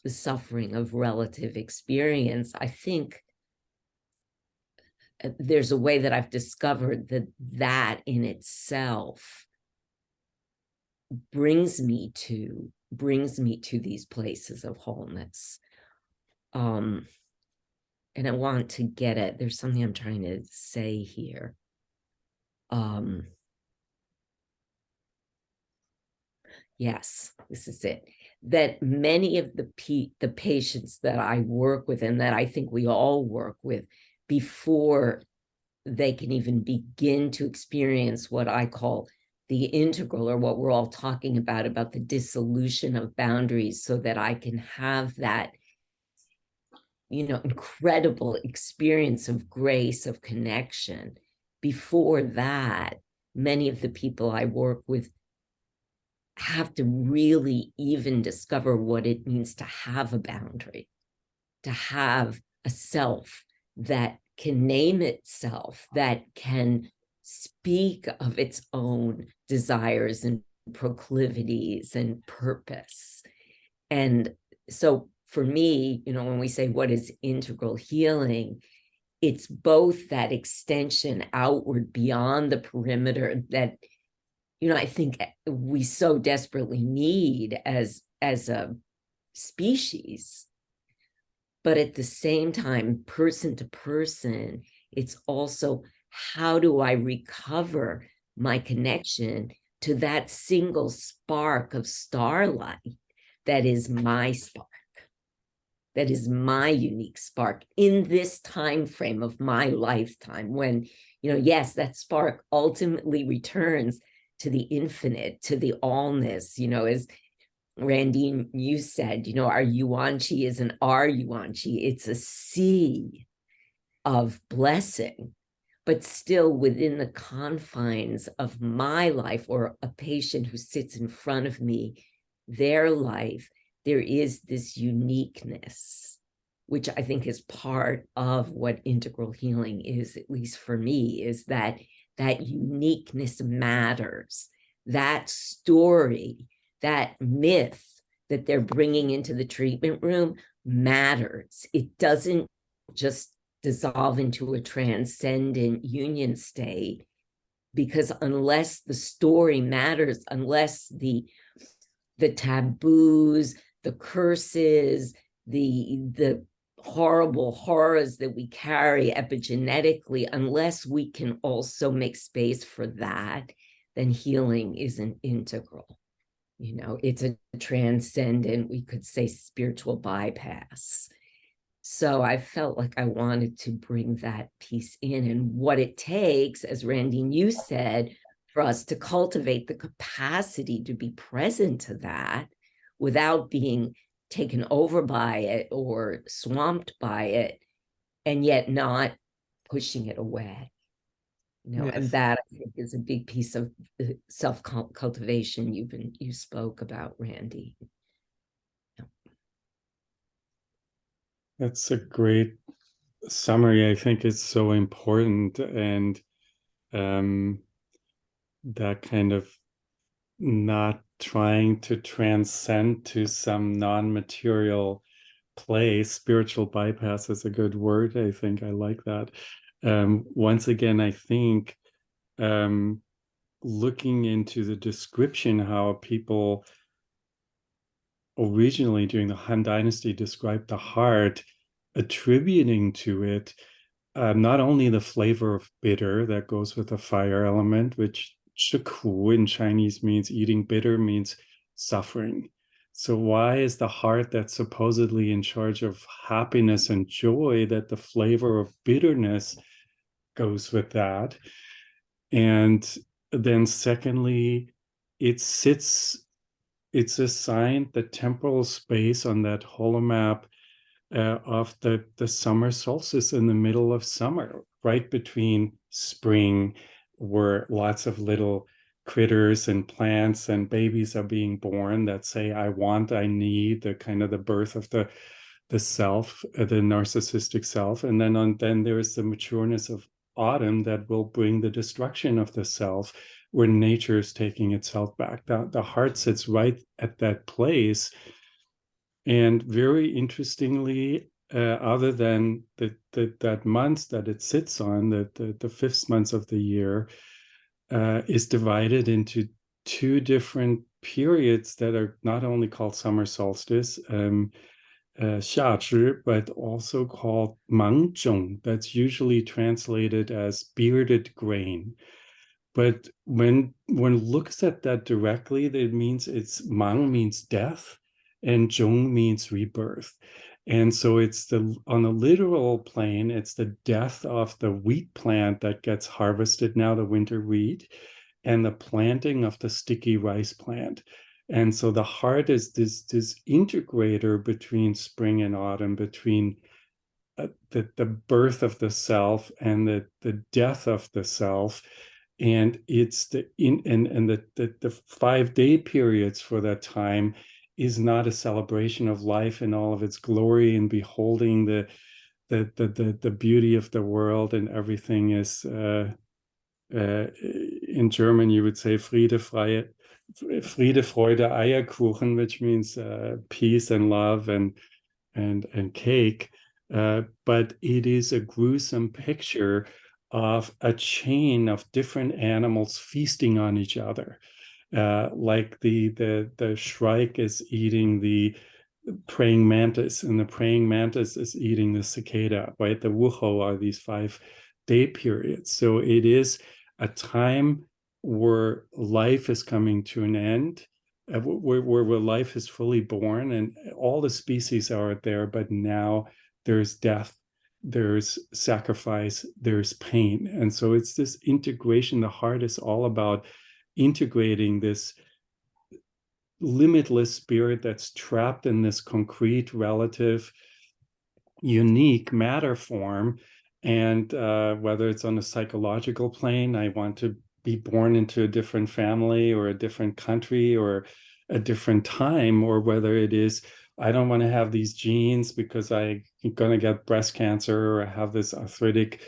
the suffering of relative experience, I think there's a way that I've discovered that in itself brings me to these places of wholeness. And I want to get at, there's something I'm trying to say here. Yes, this is it. That many of the patients that I work with, and that I think we all work with, before they can even begin to experience what I call the integral, or what we're all talking about the dissolution of boundaries, so that I can have that, you know, incredible experience of grace, of connection. Before that, many of the people I work with have to really even discover what it means to have a boundary, to have a self that can name itself, that can speak of its own desires and proclivities and purpose. And so for me, you know, when we say what is integral healing, it's both that extension outward beyond the perimeter that, you know, I think we so desperately need as a species. But at the same time, person to person, it's also, how do I recover my connection to that single spark of starlight that is my spark, that is my unique spark in this time frame of my lifetime, when, you know, yes, that spark ultimately returns to the infinite, to the allness, you know, as Randine, you said, you know, our Yuan-Chi isn't our Yuan-Chi, it's a sea of blessing, but still within the confines of my life, or a patient who sits in front of me, their life, there is this uniqueness, which I think is part of what integral healing is, at least for me, is that uniqueness matters. That story, that myth that they're bringing into the treatment room matters. It doesn't just dissolve into a transcendent union state, because unless the story matters, unless the taboos, the curses, the horrible horrors that we carry epigenetically, unless we can also make space for that, then healing isn't integral. It's a transcendent, we could say, spiritual bypass. So I felt like I wanted to bring that piece in, and what it takes, as Randine, you said, for us to cultivate the capacity to be present to that without being taken over by it or swamped by it, and yet not pushing it away. And Yes. that, I think, is a big piece of self-cultivation you spoke about, Randy. That's a great summary. I think it's so important, and that kind of not trying to transcend to some non-material place. Spiritual bypass is a good word. I think I like that. Once again, I think looking into the description, how people originally during the Han Dynasty described the heart, attributing to it not only the flavor of bitter that goes with the fire element, which 吃苦 in Chinese means eating bitter, means suffering. So why is the heart that's supposedly in charge of happiness and joy, that the flavor of bitterness goes with that? And then secondly, it's assigned the temporal space on that holomap of the summer solstice in the middle of summer, right between spring, where lots of little critters and plants and babies are being born that say, I want, I need, the kind of the birth of the self, the narcissistic self. And then there is the matureness of autumn that will bring the destruction of the self, where nature is taking itself back. The heart sits right at that place. And very interestingly, other than that month that it sits on, the fifth month of the year, is divided into two different periods that are not only called summer solstice, 夏至, but also called 芒种. That's usually translated as bearded grain. But when one looks at that directly, that means Mang means death, and Zhong means rebirth. And so it's on a literal plane, it's the death of the wheat plant that gets harvested now, the winter wheat, and the planting of the sticky rice plant. And so the heart is this integrator between spring and autumn, between the birth of the self and the death of the self. And it's the 5-day periods for that time is not a celebration of life in all of its glory and beholding the beauty of the world, and everything is in German you would say Friede, Freude, Eierkuchen, which means peace and love and cake. But it is a gruesome picture of a chain of different animals feasting on each other. Like the shrike is eating the praying mantis, and the praying mantis is eating the cicada, right? The wuhou are these 5-day periods. So it is a time where life is coming to an end, where life is fully born, and all the species are there, but now there's death, there's sacrifice, there's pain. And so it's this integration. The heart is all about integrating this limitless spirit that's trapped in this concrete, relative, unique matter form. And whether it's on a psychological plane, I want to be born into a different family or a different country or a different time, or whether it is, I don't want to have these genes because I'm going to get breast cancer or have this arthritic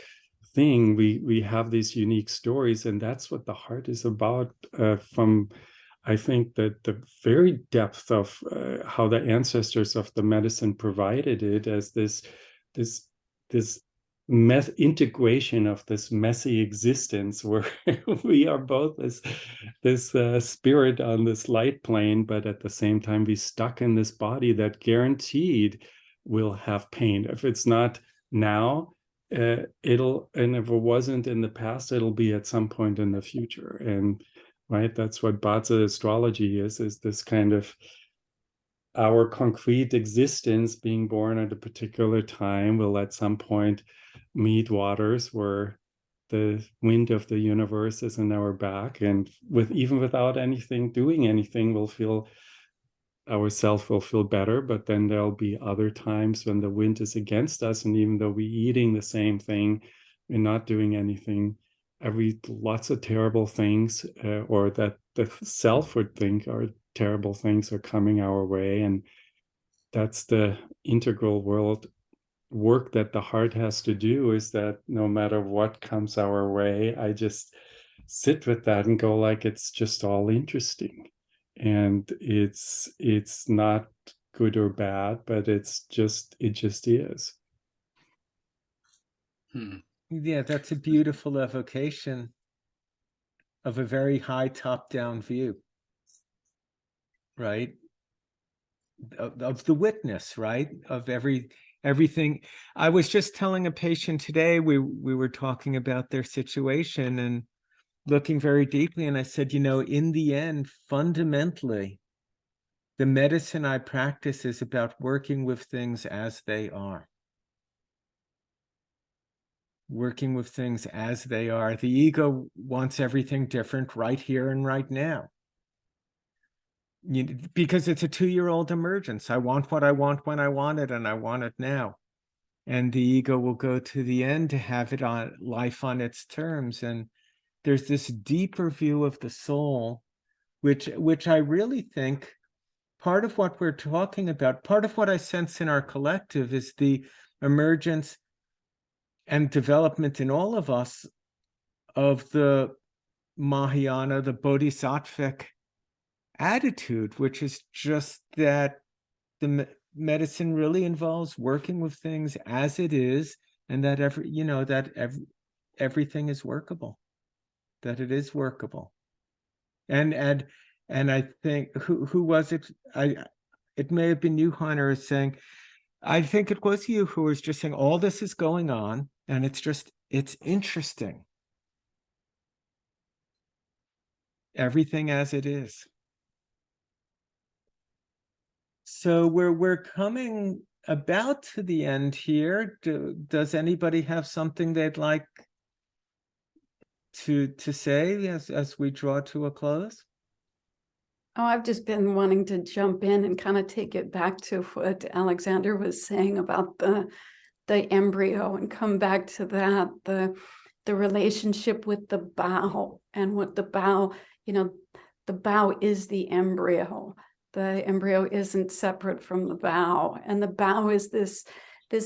thing. We have these unique stories, and that's what the heart is about. From, I think, that the very depth of how the ancestors of the medicine provided it as this integration of this messy existence, where we are both this spirit on this light plane, but at the same time be stuck in this body that guaranteed will have pain. If it's not now, and if it wasn't in the past, it'll be at some point in the future. And right? That's what Bazi astrology is this kind of our concrete existence being born at a particular time will at some point meet waters where the wind of the universe is in our back, and even without doing anything, we'll feel ourselves will feel better. But then there'll be other times when the wind is against us, and even though we're eating the same thing, we're not doing anything. Lots of terrible things, or that the self would think are terrible things, are coming our way, and that's the integral work that the heart has to do, is that no matter what comes our way, I just sit with that and go like, it's just all interesting. And it's not good or bad, but it just is. Yeah, that's a beautiful evocation of a very high top-down view, right? Of the witness, right? Of everything. I was just telling a patient today, we were talking about their situation and looking very deeply, and I said, in the end, fundamentally, the medicine I practice is about working with things as they are. Working with things as they are. The ego wants everything different right here and right now. Because it's a 2-year-old emergence. I want what I want when I want it, and I want it now. And the ego will go to the end to have it on life on its terms. And there's this deeper view of the soul, which I really think part of what we're talking about, part of what I sense in our collective is the emergence and development in all of us of the Mahayana, the Bodhisattvic attitude, which is just that the medicine really involves working with things as it is, and that everything is workable, that it is workable. And I think who was it? It may have been you, Heiner, saying, I think it was you who was just saying all this is going on, and it's interesting. Everything as it is. So we're coming about to the end here. Does anybody have something they'd like to say as we draw to a close? Oh, I've just been wanting to jump in and kind of take it back to what Alexander was saying about the embryo, and come back to that, the relationship with the bow, and what the bow, the bow is the embryo. The embryo isn't separate from the bow, and the bow is this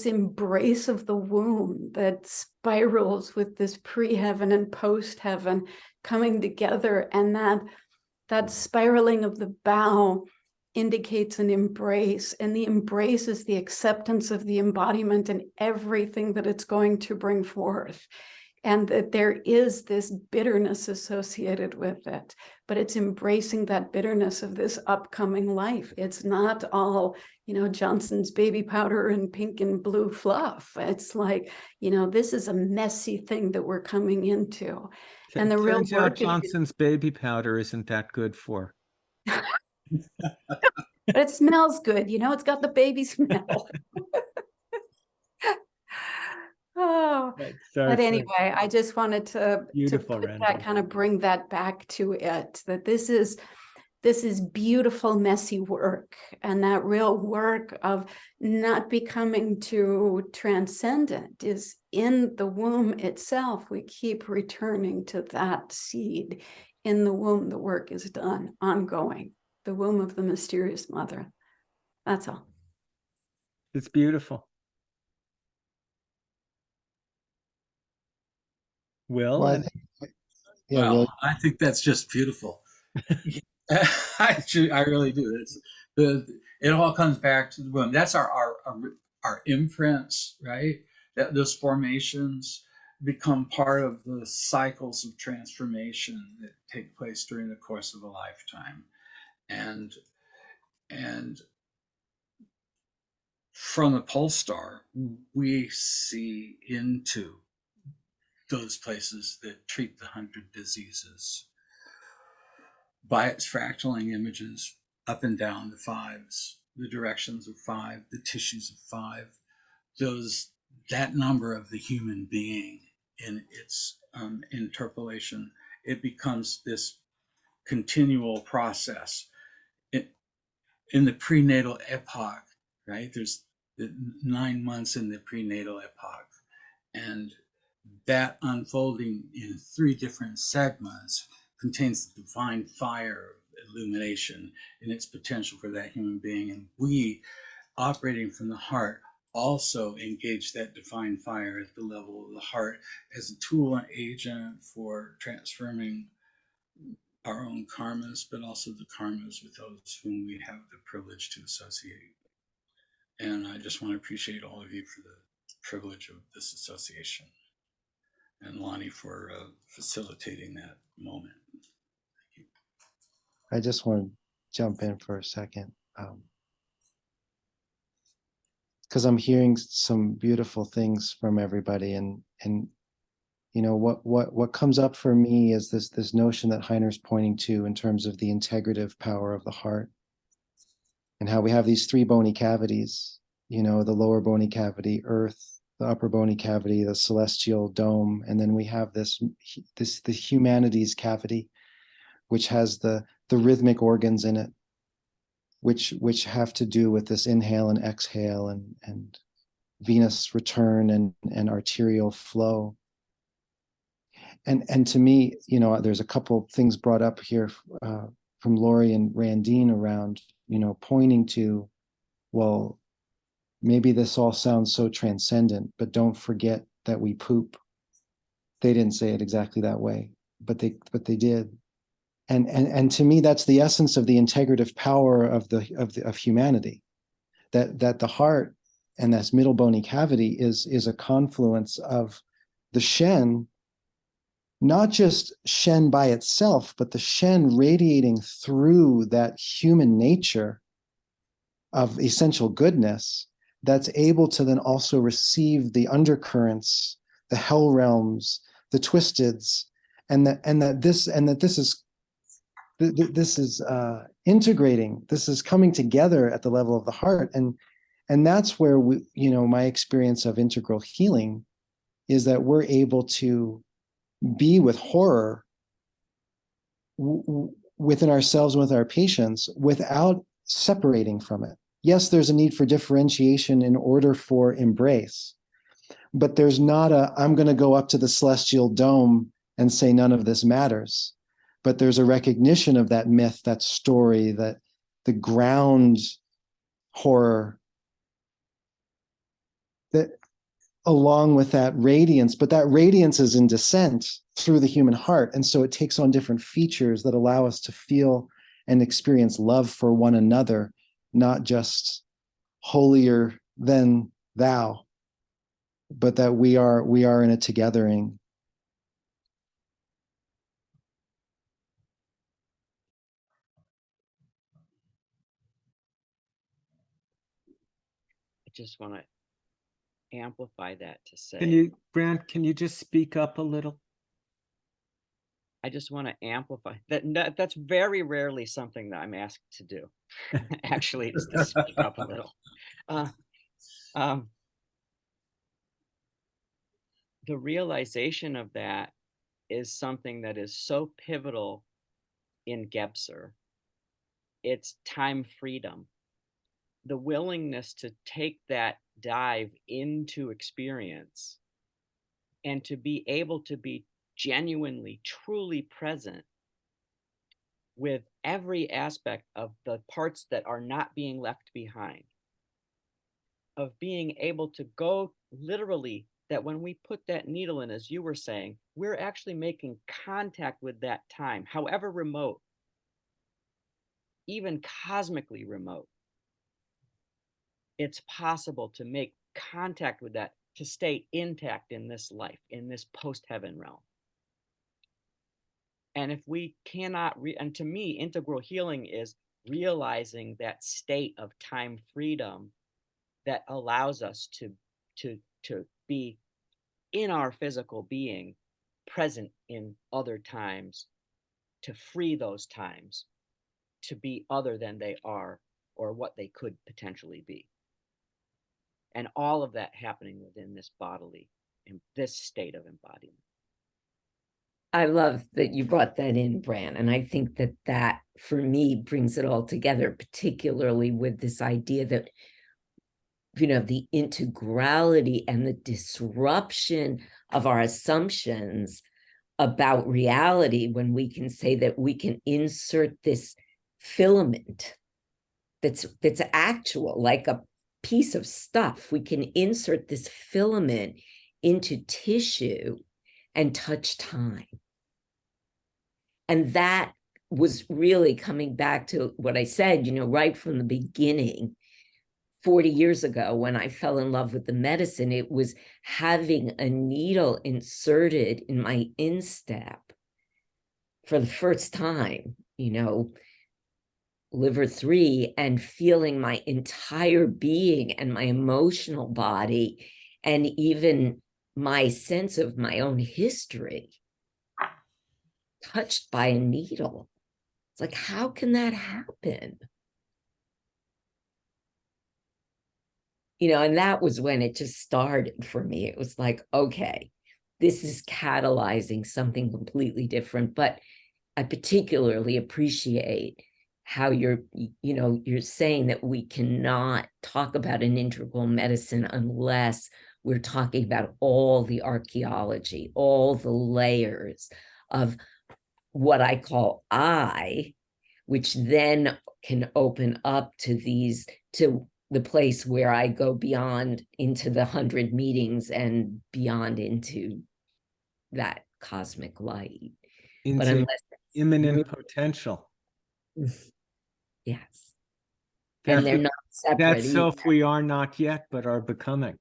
embrace of the womb that spirals with this pre-heaven and post-heaven coming together, and that spiraling of the bow indicates an embrace, and the embrace is the acceptance of the embodiment and everything that it's going to bring forth, and that there is this bitterness associated with it, but it's embracing that bitterness of this upcoming life. It's not all, Johnson's baby powder and pink and blue fluff. It's like, this is a messy thing that we're coming into. And the real Turns out work Johnson's baby powder isn't that good for. But it smells good, it's got the baby smell. Oh, but anyway, I just wanted to put that, kind of bring that back to it, that this is beautiful, messy work, and that real work of not becoming too transcendent is in the womb itself. We keep returning to that seed in the womb. The work is done, ongoing, the womb of the mysterious mother. That's all. It's beautiful. Will? Well, I think that's just beautiful. I really do. It all comes back to the womb. That's our imprints, right? That those formations become part of the cycles of transformation that take place during the course of a lifetime, and from the pole star, we see into those places that treat the 100 diseases. by its fractaling images up and down the fives, the directions of five, the tissues of five, that number of the human being in its interpolation, it becomes this continual process. In the prenatal epoch, right? There's the 9 months in the prenatal epoch, and that unfolding in 3 different segments contains the divine fire of illumination in its potential for that human being. And we, operating from the heart, also engage that divine fire at the level of the heart as a tool and agent for transforming our own karmas, but also the karmas with those whom we have the privilege to associate. And I just want to appreciate all of you for the privilege of this association, and Lonnie for facilitating that moment. Thank you. I just want to jump in for a second, because I'm hearing some beautiful things from everybody, and you know what comes up for me is this notion that Heiner's pointing to in terms of the integrative power of the heart, and how we have these 3 bony cavities, you know, the lower bony cavity, earth, the upper bony cavity, the celestial dome, and then we have the humanities cavity, which has the rhythmic organs in it, which have to do with this inhale and exhale and venous return and arterial flow. And to me, you know, there's a couple things brought up here from Lorie and Randine around, you know, pointing to, well, maybe this all sounds so transcendent, but don't forget that we poop. They didn't say it exactly that way, but they did. And to me, that's the essence of the integrative power of humanity. That the heart and this middle bony cavity is a confluence of the Shen, not just Shen by itself, but the Shen radiating through that human nature of essential goodness that's able to then also receive the undercurrents, the hell realms, the twisteds, and that this is integrating. This is coming together at the level of the heart, and that's where we, you know, my experience of integral healing is that we're able to be with horror within ourselves and with our patients without separating from it. Yes, there's a need for differentiation in order for embrace, but there's not I'm going to go up to the celestial dome and say none of this matters. But there's a recognition of that myth, that story, that the ground horror, that along with that radiance, but that radiance is in descent through the human heart. And so it takes on different features that allow us to feel and experience love for one another, not just holier than thou, but that we are in a togethering. I just want to amplify that to say, Brandt, can you just speak up a little? I just want to amplify that. That's very rarely something that I'm asked to do. Actually, it's to speak up a little. The realization of that is something that is so pivotal in Gebser. It's time freedom. The willingness to take that dive into experience and to be able to be genuinely, truly present with every aspect of the parts that are not being left behind, of being able to go literally, that when we put that needle in, as you were saying, we're actually making contact with that time, however remote, even cosmically remote. It's possible to make contact with that, to stay intact in this life, in this post-heaven realm. And if we cannot, and to me, integral healing is realizing that state of time freedom that allows us to be in our physical being, present in other times, to free those times to be other than they are or what they could potentially be. And all of that happening within this bodily, in this state of embodiment. I love that you brought that in, Brandt. And I think that that, for me, brings it all together, particularly with this idea that, you know, the integrality and the disruption of our assumptions about reality, when we can say that we can insert this filament that's actual, like a piece of stuff. We can insert this filament into tissue and touch time. And that was really coming back to what I said, you know, right from the beginning, 40 years ago, when I fell in love with the medicine. It was having a needle inserted in my instep for the first time, you know, liver 3, and feeling my entire being and my emotional body and even my sense of my own history touched by a needle. It's like, how can that happen? You know, and that was when it just started for me. It was like, okay, this is catalyzing something completely different. But I particularly appreciate how you're saying that we cannot talk about an integral medicine unless we're talking about all the archaeology, all the layers of what I call I, which then can open up to the place where I go beyond into the 100 meetings and beyond into that cosmic light. But Into unless imminent potential. Yes. And they're not separate. That self we are not yet, but are becoming.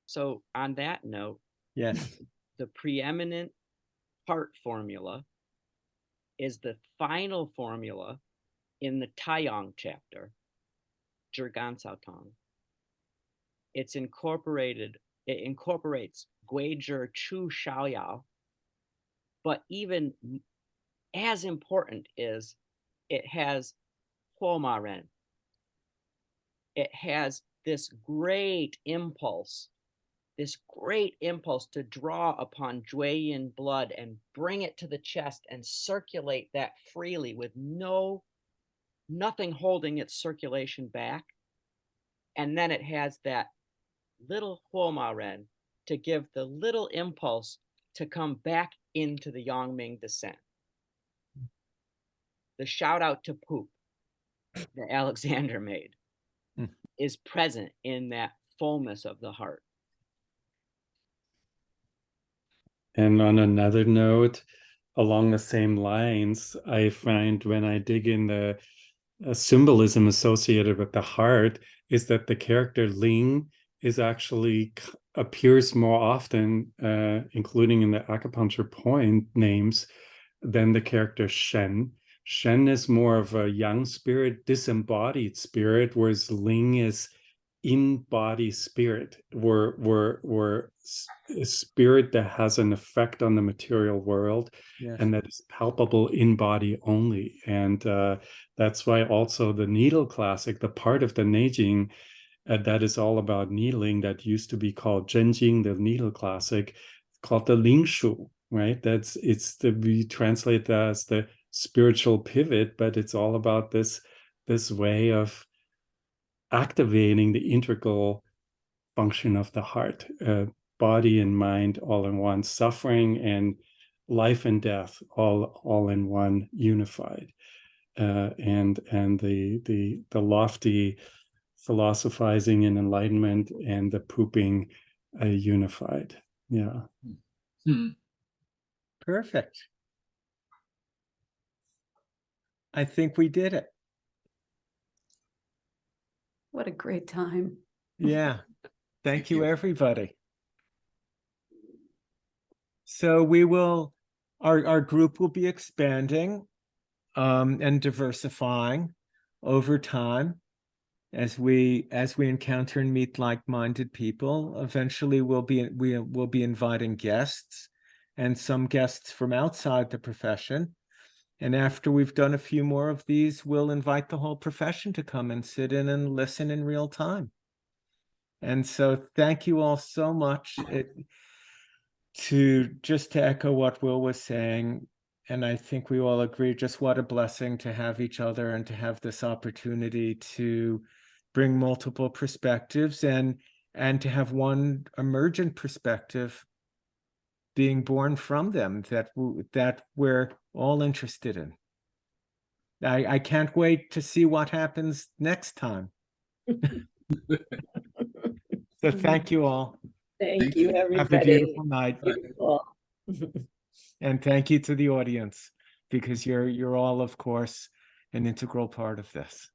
So on that note, Yes. the preeminent part formula is the final formula in the Taiyang chapter, Zhigan It incorporates Guizhi Chu Shaoyao, but even as important is it has Huoma Ren. It has this great impulse to draw upon Jueyin blood and bring it to the chest and circulate that freely with nothing holding its circulation back. And then it has that little Huoma Ren to give the little impulse to come back into the Yangming descent. The shout out to poop that Alexander made is present in that fullness of the heart. And on another note, along the same lines, I find when I dig in the symbolism associated with the heart is that the character Ling is actually appears more often, including in the acupuncture point names, than the character Shen. Shen is more of a young spirit, disembodied spirit, whereas Ling is in-body spirit, where a spirit that has an effect on the material world. Yes. And that is palpable in body only. And that's why also the needle classic, the part of the Neijing that is all about needling, that used to be called Zhenjing, the needle classic, called the Lingshu, right? We translate that as the spiritual pivot, but it's all about this way of activating the integral function of the heart, body and mind all in one, suffering and life and death all in one, unified, and the lofty philosophizing and enlightenment and the pooping unified. Yeah. Perfect. I think we did it. What a great time. Yeah. Thank you, everybody. So we will, our group will be expanding and diversifying over time as we encounter and meet like-minded people. Eventually we'll be inviting guests, and some guests from outside the profession. And after we've done a few more of these, we'll invite the whole profession to come and sit in and listen in real time. And so thank you all so much. To echo what Will was saying, and I think we all agree, just what a blessing to have each other and to have this opportunity to bring multiple perspectives and to have one emergent perspective being born from them that we're all interested in. I can't wait to see what happens next time. So thank you all. Thank you, Have a everybody. beautiful night. Beautiful. And thank you to the audience, because you're all, of course, an integral part of this.